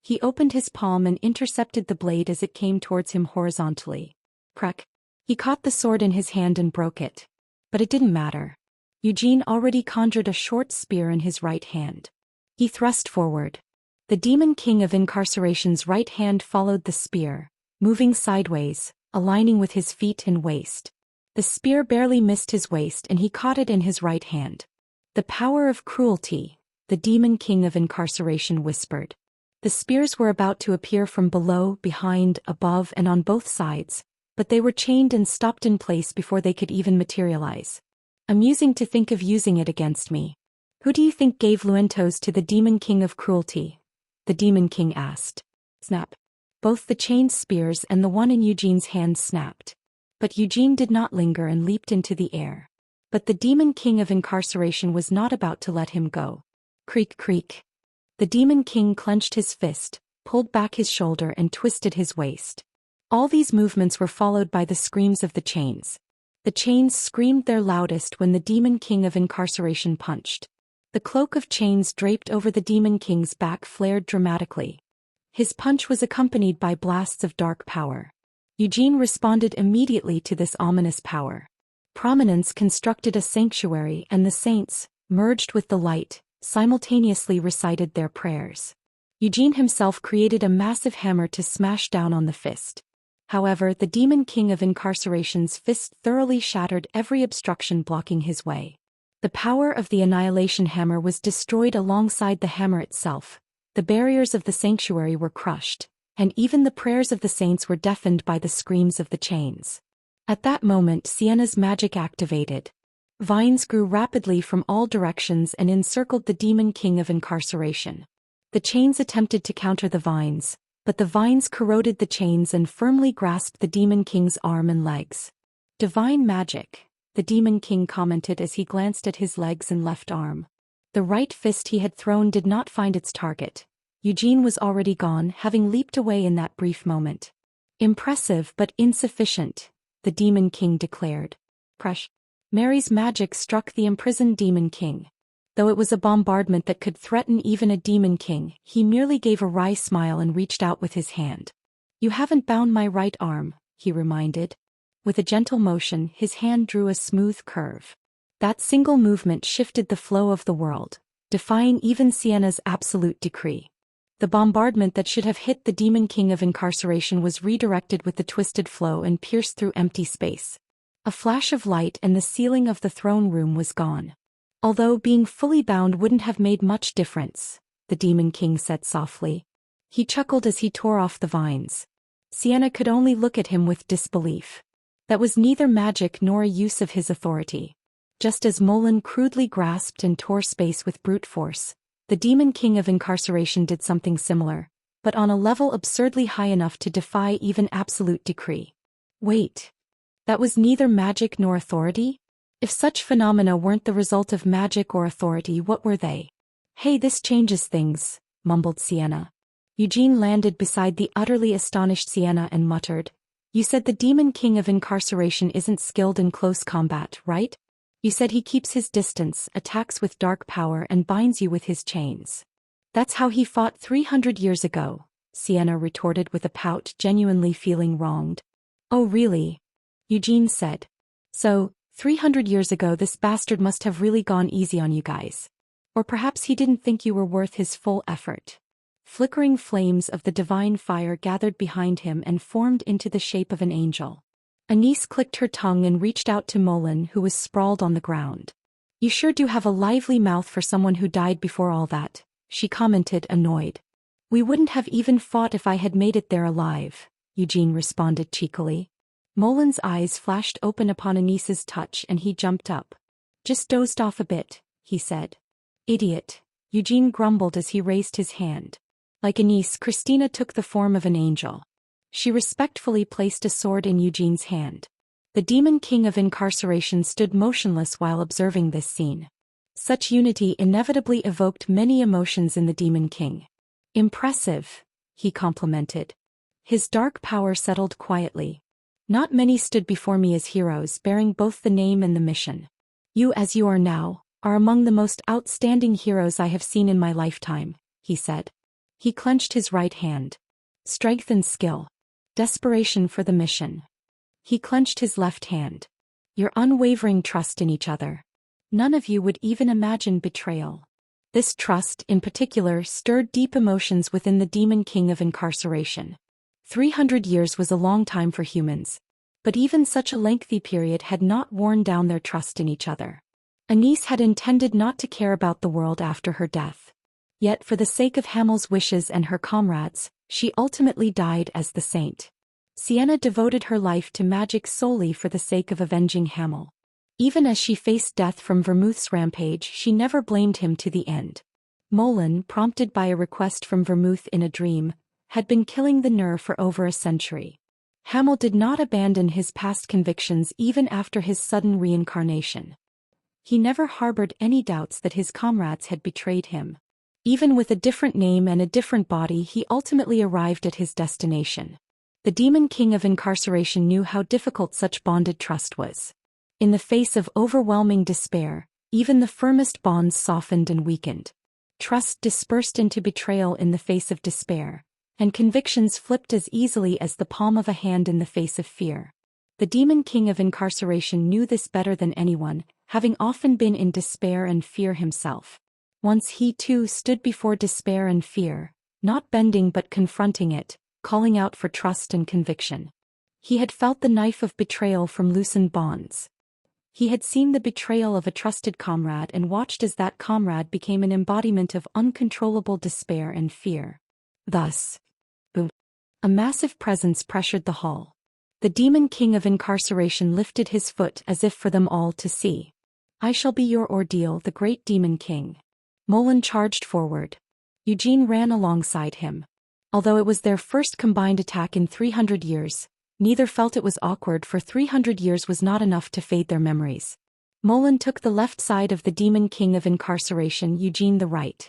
He opened his palm and intercepted the blade as it came towards him horizontally. Crack. He caught the sword in his hand and broke it. But it didn't matter. Eugene already conjured a short spear in his right hand. He thrust forward. The Demon King of Incarceration's right hand followed the spear, moving sideways, aligning with his feet and waist. The spear barely missed his waist and he caught it in his right hand. "The power of cruelty," the Demon King of Incarceration whispered. The spears were about to appear from below, behind, above, and on both sides, but they were chained and stopped in place before they could even materialize. "Amusing to think of using it against me. Who do you think gave Luentos to the Demon King of Cruelty?" the Demon King asked. Snap. Both the chained spears and the one in Eugene's hand snapped. But Eugene did not linger and leaped into the air. But the Demon King of Incarceration was not about to let him go. Creak creak. The Demon King clenched his fist, pulled back his shoulder and twisted his waist. All these movements were followed by the screams of the chains. The chains screamed their loudest when the Demon King of Incarceration punched. The cloak of chains draped over the Demon King's back flared dramatically. His punch was accompanied by blasts of dark power. Eugene responded immediately to this ominous power. Prominence constructed a sanctuary and the saints, merged with the light, simultaneously recited their prayers. Eugene himself created a massive hammer to smash down on the fist. However, the Demon King of Incarceration's fist thoroughly shattered every obstruction blocking his way. The power of the Annihilation Hammer was destroyed alongside the hammer itself. The barriers of the sanctuary were crushed, and even the prayers of the saints were deafened by the screams of the chains. At that moment, Siena's magic activated. Vines grew rapidly from all directions and encircled the Demon King of Incarceration. The chains attempted to counter the vines, but the vines corroded the chains and firmly grasped the Demon King's arm and legs. "Divine magic," the Demon King commented as he glanced at his legs and left arm. The right fist he had thrown did not find its target. Eugene was already gone, having leaped away in that brief moment. "Impressive but insufficient," the Demon King declared. Crush. Mary's magic struck the imprisoned Demon King. Though it was a bombardment that could threaten even a Demon King, he merely gave a wry smile and reached out with his hand. "You haven't bound my right arm," he reminded. With a gentle motion, his hand drew a smooth curve. That single movement shifted the flow of the world, defying even Siena's absolute decree. The bombardment that should have hit the Demon King of Incarceration was redirected with the twisted flow and pierced through empty space. A flash of light and the ceiling of the throne room was gone. Although being fully bound wouldn't have made much difference, the Demon King said softly. He chuckled as he tore off the vines. Sienna could only look at him with disbelief. That was neither magic nor a use of his authority. Just as Molan crudely grasped and tore space with brute force, the Demon King of Incarceration did something similar, but on a level absurdly high enough to defy even absolute decree. Wait. That was neither magic nor authority? If such phenomena weren't the result of magic or authority, what were they? Hey, this changes things, mumbled Sienna. Eugene landed beside the utterly astonished Sienna and muttered, You said the Demon King of Incarceration isn't skilled in close combat, right? You said he keeps his distance, attacks with dark power and binds you with his chains. That's how he fought 300 years ago, Sienna retorted with a pout, genuinely feeling wronged. Oh really? Eugene said. So, 300 years ago this bastard must have really gone easy on you guys. Or perhaps he didn't think you were worth his full effort. Flickering flames of the divine fire gathered behind him and formed into the shape of an angel. Anise clicked her tongue and reached out to Molan, who was sprawled on the ground. You sure do have a lively mouth for someone who died before all that, she commented, annoyed. We wouldn't have even fought if I had made it there alive, Eugene responded cheekily. Molan's eyes flashed open upon Anise's touch and he jumped up. Just dozed off a bit, he said. Idiot, Eugene grumbled as he raised his hand. Like Anise, Christina took the form of an angel. She respectfully placed a sword in Eugene's hand. The Demon King of Incarceration stood motionless while observing this scene. Such unity inevitably evoked many emotions in the Demon King. Impressive, he complimented. His dark power settled quietly. Not many stood before me as heroes, bearing both the name and the mission. You, as you are now, are among the most outstanding heroes I have seen in my lifetime, he said. He clenched his right hand. Strength and skill. Desperation for the mission. He clenched his left hand. Your unwavering trust in each other. None of you would even imagine betrayal. This trust, in particular, stirred deep emotions within the Demon King of Incarceration. 300 years was a long time for humans. But even such a lengthy period had not worn down their trust in each other. Anise had intended not to care about the world after her death. Yet for the sake of Hamel's wishes and her comrades, she ultimately died as the saint. Sienna devoted her life to magic solely for the sake of avenging Hamel. Even as she faced death from Vermouth's rampage, she never blamed him to the end. Molan, prompted by a request from Vermouth in a dream, had been killing the Nur for over a century. Hamel did not abandon his past convictions even after his sudden reincarnation. He never harbored any doubts that his comrades had betrayed him. Even with a different name and a different body, he ultimately arrived at his destination. The Demon King of Incarceration knew how difficult such bonded trust was. In the face of overwhelming despair, even the firmest bonds softened and weakened. Trust dispersed into betrayal in the face of despair, and convictions flipped as easily as the palm of a hand in the face of fear. The Demon King of Incarceration knew this better than anyone, having often been in despair and fear himself. Once he too stood before despair and fear, not bending but confronting it, calling out for trust and conviction. He had felt the knife of betrayal from loosened bonds. He had seen the betrayal of a trusted comrade and watched as that comrade became an embodiment of uncontrollable despair and fear. Thus, a massive presence pressured the hall. The Demon King of Incarceration lifted his foot as if for them all to see. I shall be your ordeal, the great Demon King. Molan charged forward. Eugene ran alongside him. Although it was their first combined attack in 300 years, neither felt it was awkward, for 300 years was not enough to fade their memories. Molan took the left side of the Demon King of Incarceration, Eugene the right.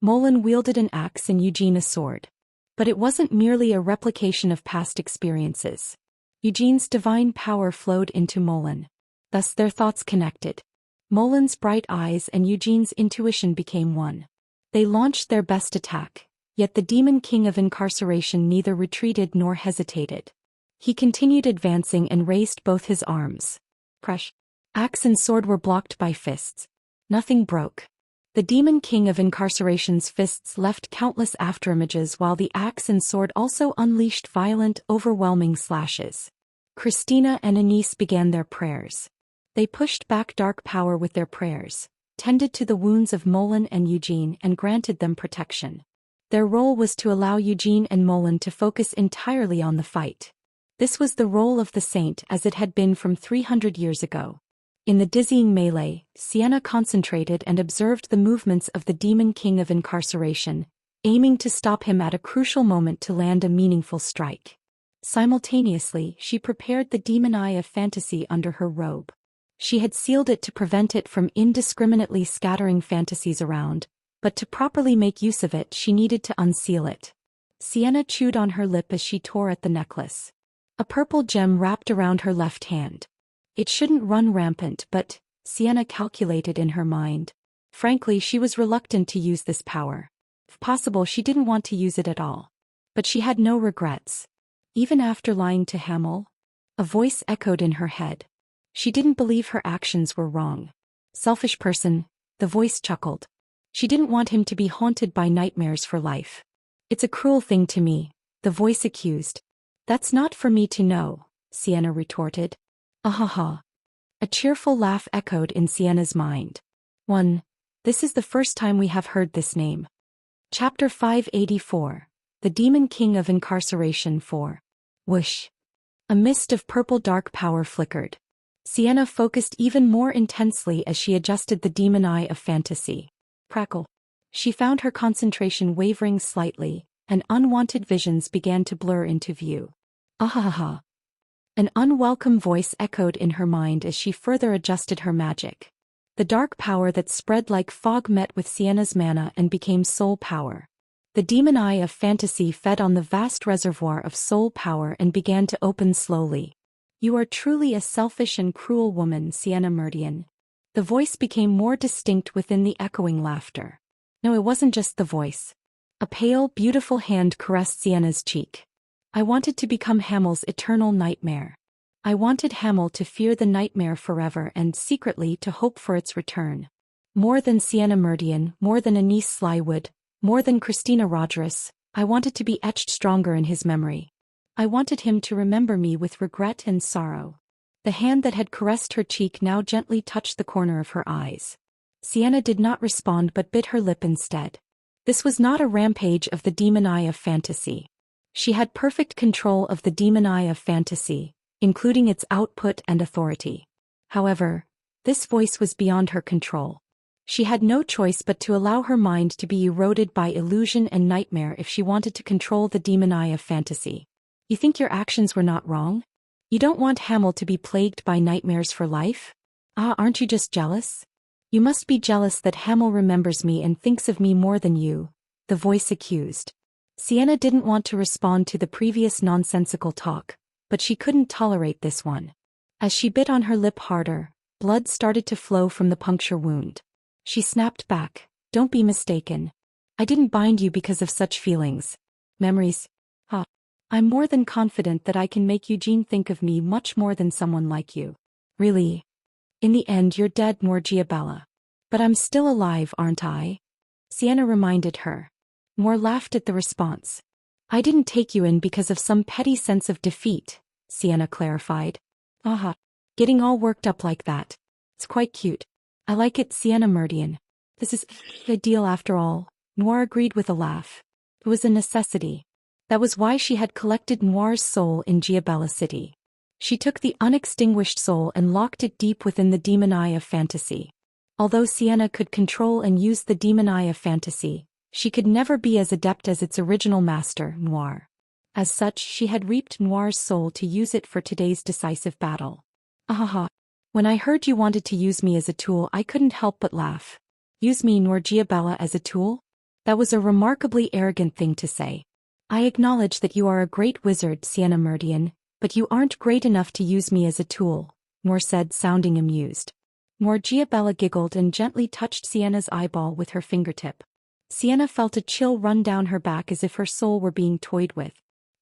Molan wielded an axe and Eugene a sword. But it wasn't merely a replication of past experiences. Eugene's divine power flowed into Molan. Thus their thoughts connected. Molan's bright eyes and Eugene's intuition became one. They launched their best attack, yet the Demon King of Incarceration neither retreated nor hesitated. He continued advancing and raised both his arms. Crush. Axe and sword were blocked by fists. Nothing broke. The Demon King of Incarceration's fists left countless afterimages, while the axe and sword also unleashed violent, overwhelming slashes. Christina and Anise began their prayers. They pushed back dark power with their prayers, tended to the wounds of Molen and Eugene and granted them protection. Their role was to allow Eugene and Molen to focus entirely on the fight. This was the role of the saint as it had been from 300 years ago. In the dizzying melee, Sienna concentrated and observed the movements of the Demon King of Incarceration, aiming to stop him at a crucial moment to land a meaningful strike. Simultaneously, she prepared the demon eye of fantasy under her robe. She had sealed it to prevent it from indiscriminately scattering fantasies around, but to properly make use of it she needed to unseal it. Sienna chewed on her lip as she tore at the necklace. A purple gem wrapped around her left hand. It shouldn't run rampant, but, Sienna calculated in her mind. Frankly, she was reluctant to use this power. If possible, she didn't want to use it at all. But she had no regrets. Even after lying to Hamel? A voice echoed in her head. She didn't believe her actions were wrong. Selfish person, the voice chuckled. She didn't want him to be haunted by nightmares for life. It's a cruel thing to me, the voice accused. That's not for me to know, Sienna retorted. Ahaha. A cheerful laugh echoed in Sienna's mind. This is the first time we have heard this name. Chapter 584. The Demon King of Incarceration 4. Whoosh. A mist of purple dark power flickered. Sienna focused even more intensely as she adjusted the demon eye of fantasy. Crackle. She found her concentration wavering slightly, and unwanted visions began to blur into view. Ahaha. An unwelcome voice echoed in her mind as she further adjusted her magic. The dark power that spread like fog met with Sienna's mana and became soul power. The demon eye of fantasy fed on the vast reservoir of soul power and began to open slowly. You are truly a selfish and cruel woman, Sienna Meridian. The voice became more distinct within the echoing laughter. No, it wasn't just the voice. A pale, beautiful hand caressed Sienna's cheek. I wanted to become Hamel's eternal nightmare. I wanted Hamel to fear the nightmare forever and secretly to hope for its return. More than Sienna Meridian, more than Anise Slywood, more than Christina Rogers, I wanted to be etched stronger in his memory. I wanted him to remember me with regret and sorrow. The hand that had caressed her cheek now gently touched the corner of her eyes. Sienna did not respond but bit her lip instead. This was not a rampage of the demon eye of fantasy. She had perfect control of the demon eye of fantasy, including its output and authority. However, this voice was beyond her control. She had no choice but to allow her mind to be eroded by illusion and nightmare if she wanted to control the demon eye of fantasy. You think your actions were not wrong? You don't want Hamel to be plagued by nightmares for life? Aren't you just jealous? You must be jealous that Hamel remembers me and thinks of me more than you, the voice accused. Sienna didn't want to respond to the previous nonsensical talk, but she couldn't tolerate this one. As she bit on her lip harder, blood started to flow from the puncture wound. She snapped back, don't be mistaken. I didn't bind you because of such feelings. Memories. I'm more than confident that I can make Eugene think of me much more than someone like you. Really? In the end you're dead, Morgiabella. But I'm still alive, aren't I? Sienna reminded her. Moore laughed at the response. I didn't take you in because of some petty sense of defeat, Sienna clarified. Getting all worked up like that. It's quite cute. I like it, Sienna Meridian. This is a deal after all, Noir agreed with a laugh. It was a necessity. That was why she had collected Noir's soul in Giabella City. She took the unextinguished soul and locked it deep within the demon eye of fantasy. Although Sienna could control and use the demon eye of fantasy, she could never be as adept as its original master, Noir. As such, she had reaped Noir's soul to use it for today's decisive battle. When I heard you wanted to use me as a tool, I couldn't help but laugh. Use me, Noir Giabella, as a tool? That was a remarkably arrogant thing to say. I acknowledge that you are a great wizard, Sienna Meridian, but you aren't great enough to use me as a tool, Noir said, sounding amused. Noir Giabella giggled and gently touched Sienna's eyeball with her fingertip. Sienna felt a chill run down her back as if her soul were being toyed with.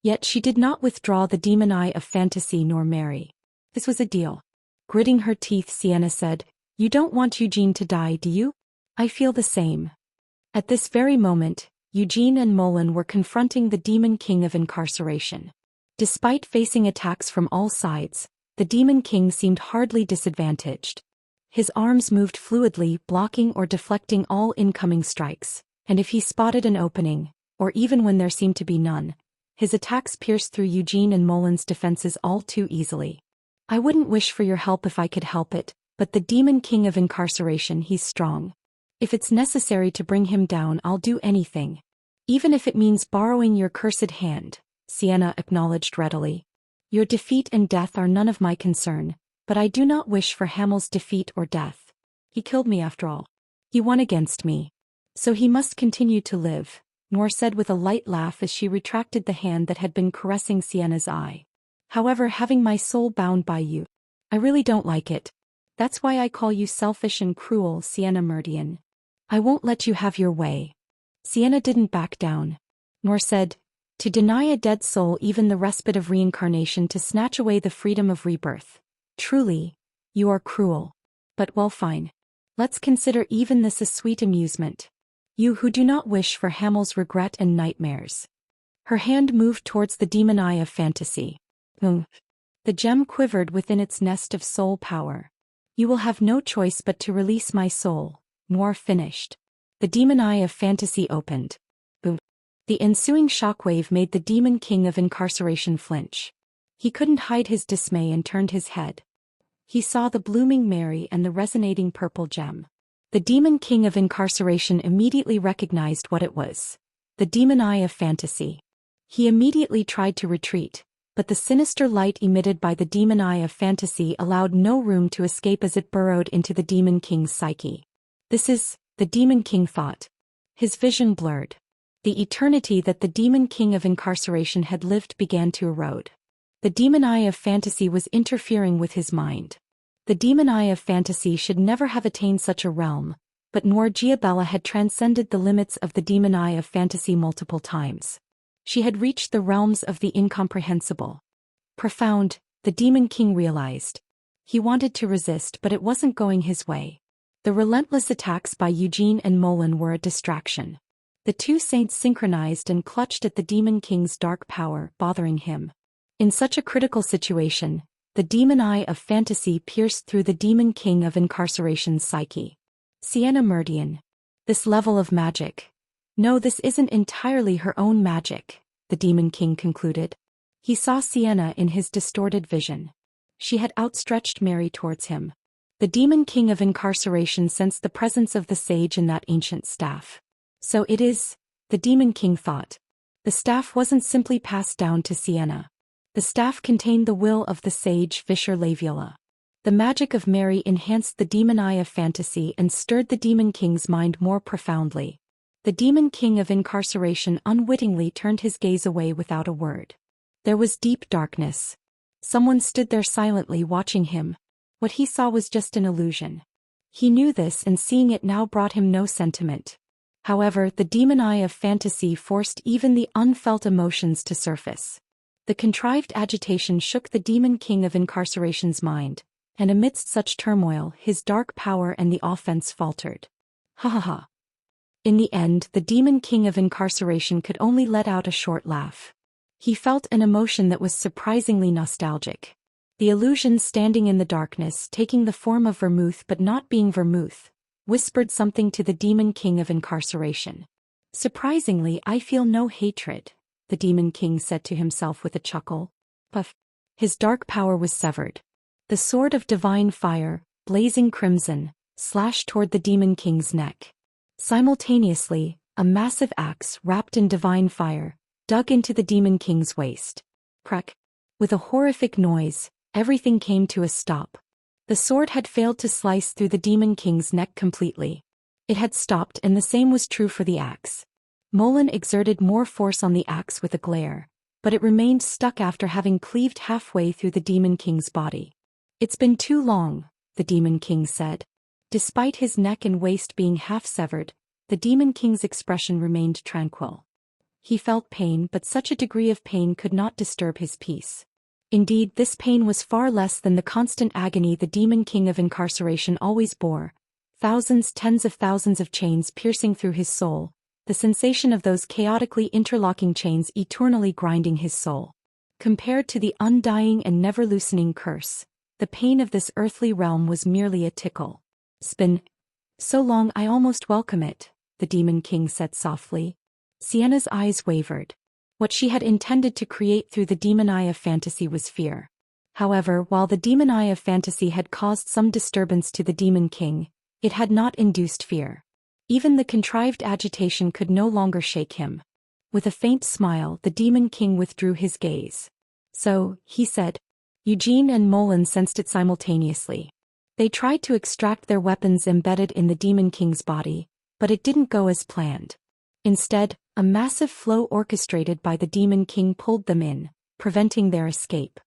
Yet she did not withdraw the demon eye of fantasy nor marry. This was a deal. Gritting her teeth, Sienna said, You don't want Eugene to die, do you? I feel the same. At this very moment, Eugene and Molen were confronting the Demon King of Incarceration. Despite facing attacks from all sides, the Demon King seemed hardly disadvantaged. His arms moved fluidly, blocking or deflecting all incoming strikes, and if he spotted an opening, or even when there seemed to be none, his attacks pierced through Eugene and Molin's defenses all too easily. I wouldn't wish for your help if I could help it, but the Demon King of Incarceration, he's strong. If it's necessary to bring him down, I'll do anything. Even if it means borrowing your cursed hand, Sienna acknowledged readily. Your defeat and death are none of my concern, but I do not wish for Hamel's defeat or death. He killed me after all. He won against me. So he must continue to live, Noor said with a light laugh as she retracted the hand that had been caressing Sienna's eye. However, having my soul bound by you, I really don't like it. That's why I call you selfish and cruel, Sienna Meridian. I won't let you have your way. Sienna didn't back down. Noor said, to deny a dead soul even the respite of reincarnation, to snatch away the freedom of rebirth. Truly, you are cruel. But well, fine. Let's consider even this a sweet amusement. You who do not wish for Hamel's regret and nightmares. Her hand moved towards the demon eye of fantasy. The gem quivered within its nest of soul power. You will have no choice but to release my soul, Noor finished. The demon eye of fantasy opened. Boom. The ensuing shockwave made the Demon King of Incarceration flinch. He couldn't hide his dismay and turned his head. He saw the blooming Mary and the resonating purple gem. The Demon King of Incarceration immediately recognized what it was. The demon eye of fantasy. He immediately tried to retreat, but the sinister light emitted by the demon eye of fantasy allowed no room to escape as it burrowed into the Demon King's psyche. This is, the Demon King thought. His vision blurred. The eternity that the Demon King of Incarceration had lived began to erode. The demon eye of fantasy was interfering with his mind. The demon eye of fantasy should never have attained such a realm, but Noor Giabella had transcended the limits of the demon eye of fantasy multiple times. She had reached the realms of the incomprehensible. Profound, the Demon King realized. He wanted to resist, but it wasn't going his way. The relentless attacks by Eugene and Molin were a distraction. The two saints synchronized and clutched at the Demon King's dark power, bothering him. In such a critical situation, the demon eye of fantasy pierced through the Demon King of Incarceration's psyche. Sienna Meridian. This level of magic. No, this isn't entirely her own magic, the Demon King concluded. He saw Sienna in his distorted vision. She had outstretched Mary towards him. The Demon King of Incarceration sensed the presence of the sage in that ancient staff. So it is, the Demon King thought. The staff wasn't simply passed down to Sienna. The staff contained the will of the sage Fisher Laviola. The magic of Mary enhanced the demon eye of fantasy and stirred the Demon King's mind more profoundly. The Demon King of Incarceration unwittingly turned his gaze away without a word. There was deep darkness. Someone stood there silently watching him. What he saw was just an illusion. He knew this, and seeing it now brought him no sentiment. However, the demon eye of fantasy forced even the unfelt emotions to surface. The contrived agitation shook the Demon King of Incarceration's mind, and amidst such turmoil his dark power and the offense faltered. Ha ha ha. In the end, the Demon King of Incarceration could only let out a short laugh. He felt an emotion that was surprisingly nostalgic. The illusion standing in the darkness, taking the form of vermouth but not being vermouth, whispered something to the Demon King of Incarceration. Surprisingly, I feel no hatred, the Demon King said to himself with a chuckle. Puff. His dark power was severed. The sword of divine fire, blazing crimson, slashed toward the Demon King's neck. Simultaneously, a massive axe wrapped in divine fire dug into the Demon King's waist. Crack. With a horrific noise, everything came to a stop. The sword had failed to slice through the Demon King's neck completely. It had stopped, and the same was true for the axe. Molin exerted more force on the axe with a glare, but it remained stuck after having cleaved halfway through the Demon King's body. It's been too long, the Demon King said. Despite his neck and waist being half severed, the Demon King's expression remained tranquil. He felt pain, but such a degree of pain could not disturb his peace. Indeed, this pain was far less than the constant agony the Demon King of Incarceration always bore. Thousands, tens of thousands of chains piercing through his soul, the sensation of those chaotically interlocking chains eternally grinding his soul. Compared to the undying and never-loosening curse, the pain of this earthly realm was merely a tickle. Spin. So long I almost welcome it, the Demon King said softly. Sienna's eyes wavered. What she had intended to create through the demon eye of fantasy was fear. However, while the demon eye of fantasy had caused some disturbance to the Demon King, it had not induced fear. Even the contrived agitation could no longer shake him. With a faint smile, the Demon King withdrew his gaze. So, he said. Eugene and Molan sensed it simultaneously. They tried to extract their weapons embedded in the Demon King's body, but it didn't go as planned. Instead, a massive flow orchestrated by the Demon King pulled them in, preventing their escape.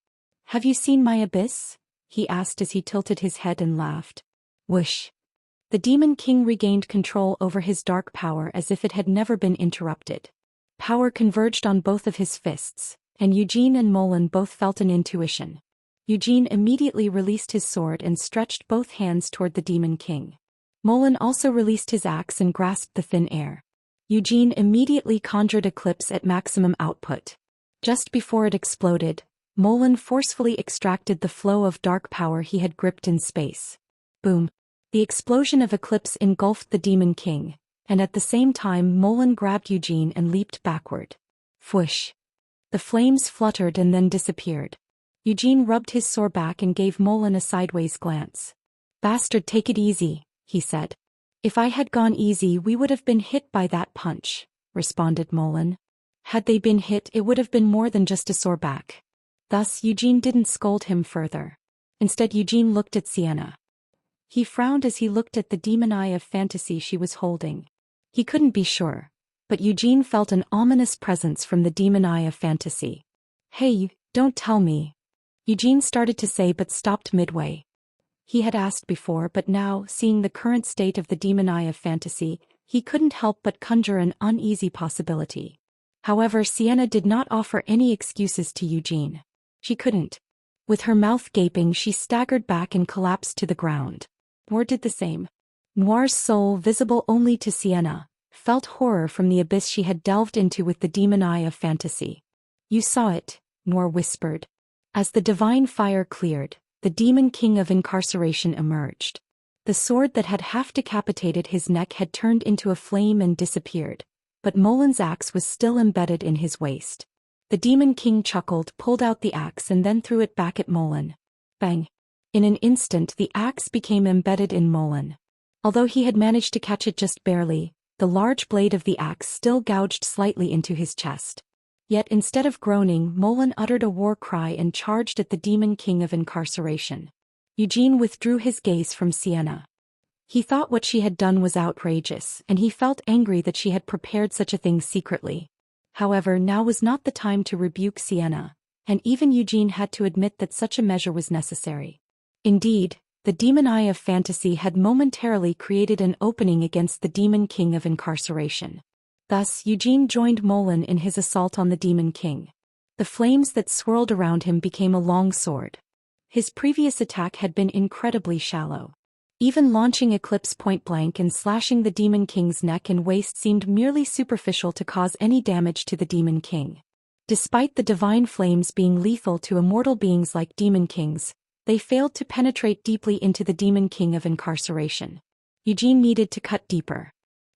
Have you seen my abyss? He asked as he tilted his head and laughed. Whoosh. The Demon King regained control over his dark power as if it had never been interrupted. Power converged on both of his fists, and Eugene and Molan both felt an intuition. Eugene immediately released his sword and stretched both hands toward the Demon King. Molan also released his axe and grasped the thin air. Eugene immediately conjured Eclipse at maximum output. Just before it exploded, Molan forcefully extracted the flow of dark power he had gripped in space. Boom. The explosion of Eclipse engulfed the Demon King, and at the same time Molan grabbed Eugene and leaped backward. Whoosh. The flames fluttered and then disappeared. Eugene rubbed his sore back and gave Molan a sideways glance. Bastard, take it easy, he said. If I had gone easy we would have been hit by that punch, responded Molan. Had they been hit it would have been more than just a sore back. Thus Eugene didn't scold him further. Instead Eugene looked at Sienna. He frowned as he looked at the demon eye of fantasy she was holding. He couldn't be sure, but Eugene felt an ominous presence from the demon eye of fantasy. Hey, don't tell me. Eugene started to say but stopped midway. He had asked before, but now, seeing the current state of the demon eye of fantasy, he couldn't help but conjure an uneasy possibility. However, Sienna did not offer any excuses to Eugene. She couldn't. With her mouth gaping, she staggered back and collapsed to the ground. Noir did the same. Noir's soul, visible only to Sienna, felt horror from the abyss she had delved into with the demon eye of fantasy. You saw it, Noir whispered. As the divine fire cleared, the Demon King of Incarceration emerged. The sword that had half decapitated his neck had turned into a flame and disappeared, but Molan's axe was still embedded in his waist. The Demon King chuckled, pulled out the axe and then threw it back at Molan. Bang! In an instant the axe became embedded in Molan. Although he had managed to catch it just barely, the large blade of the axe still gouged slightly into his chest. Yet instead of groaning, Molan uttered a war cry and charged at the Demon King of Incarceration. Eugene withdrew his gaze from Sienna. He thought what she had done was outrageous, and he felt angry that she had prepared such a thing secretly. However, now was not the time to rebuke Sienna, and even Eugene had to admit that such a measure was necessary. Indeed, the demon eye of fantasy had momentarily created an opening against the Demon King of Incarceration. Thus, Eugene joined Molan in his assault on the Demon King. The flames that swirled around him became a long sword. His previous attack had been incredibly shallow. Even launching Eclipse point-blank and slashing the Demon King's neck and waist seemed merely superficial to cause any damage to the Demon King. Despite the divine flames being lethal to immortal beings like Demon Kings, they failed to penetrate deeply into the Demon King of Incarceration. Eugene needed to cut deeper.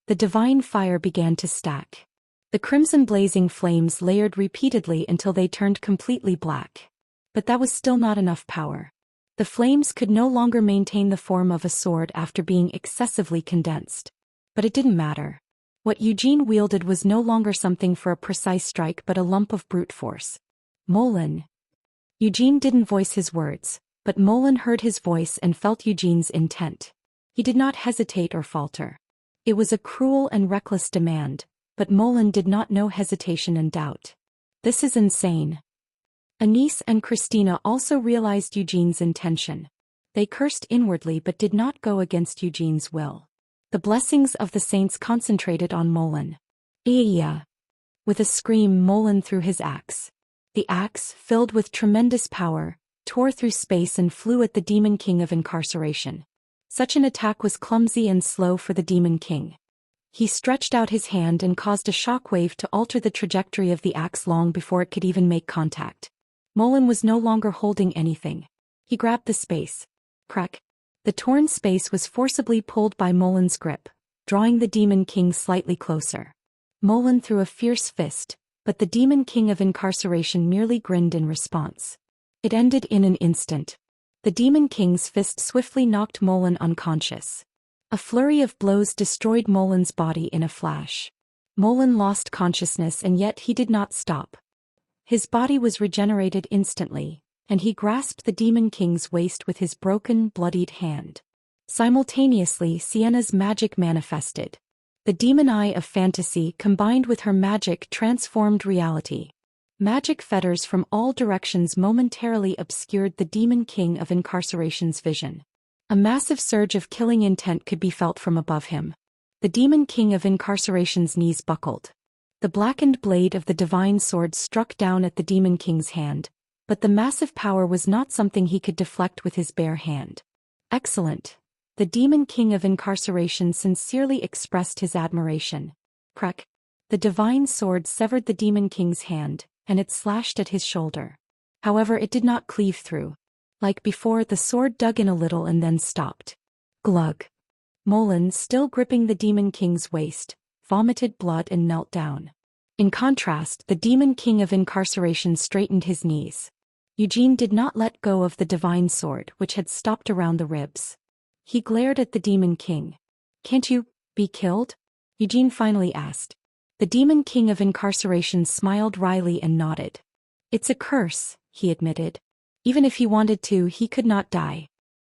The divine fire began to stack. The crimson blazing flames layered repeatedly until they turned completely black. But that was still not enough power. The flames could no longer maintain the form of a sword after being excessively condensed. But it didn't matter. What Eugene wielded was no longer something for a precise strike but a lump of brute force. Molan. Eugene didn't voice his words, but Molan heard his voice and felt Eugene's intent. He did not hesitate or falter. It was a cruel and reckless demand, but Molan did not know hesitation and doubt. This is insane. Anise and Christina also realized Eugene's intention. They cursed inwardly but did not go against Eugene's will. The blessings of the saints concentrated on Molan. Iya! With a scream, Molan threw his axe. The axe, filled with tremendous power, tore through space and flew at the Demon King of Incarceration. Such an attack was clumsy and slow for the Demon King. He stretched out his hand and caused a shockwave to alter the trajectory of the axe long before it could even make contact. Molan was no longer holding anything. He grabbed the space. Crack. The torn space was forcibly pulled by Molin's grip, drawing the Demon King slightly closer. Molin threw a fierce fist, but the Demon King of Incarceration merely grinned in response. It ended in an instant. The Demon King's fist swiftly knocked Molin unconscious. A flurry of blows destroyed Molin's body in a flash. Molin lost consciousness, and yet he did not stop. His body was regenerated instantly, and he grasped the Demon King's waist with his broken, bloodied hand. Simultaneously, Sienna's magic manifested. The demon eye of fantasy combined with her magic transformed reality. Magic fetters from all directions momentarily obscured the Demon King of Incarceration's vision. A massive surge of killing intent could be felt from above him. The Demon King of Incarceration's knees buckled. The blackened blade of the divine sword struck down at the Demon King's hand, but the massive power was not something he could deflect with his bare hand. Excellent. The Demon King of Incarceration sincerely expressed his admiration. Crack. The divine sword severed the Demon King's hand, and it slashed at his shoulder. However, it did not cleave through. Like before, the sword dug in a little and then stopped. Glug. Molin, still gripping the Demon King's waist, vomited blood and knelt down. In contrast, the Demon King of Incarceration straightened his knees. Eugene did not let go of the divine sword, which had stopped around the ribs. He glared at the Demon King. "Can't you be killed?" Eugene finally asked. The Demon King of Incarceration smiled wryly and nodded. "It's a curse," he admitted. "Even if he wanted to, he could not die."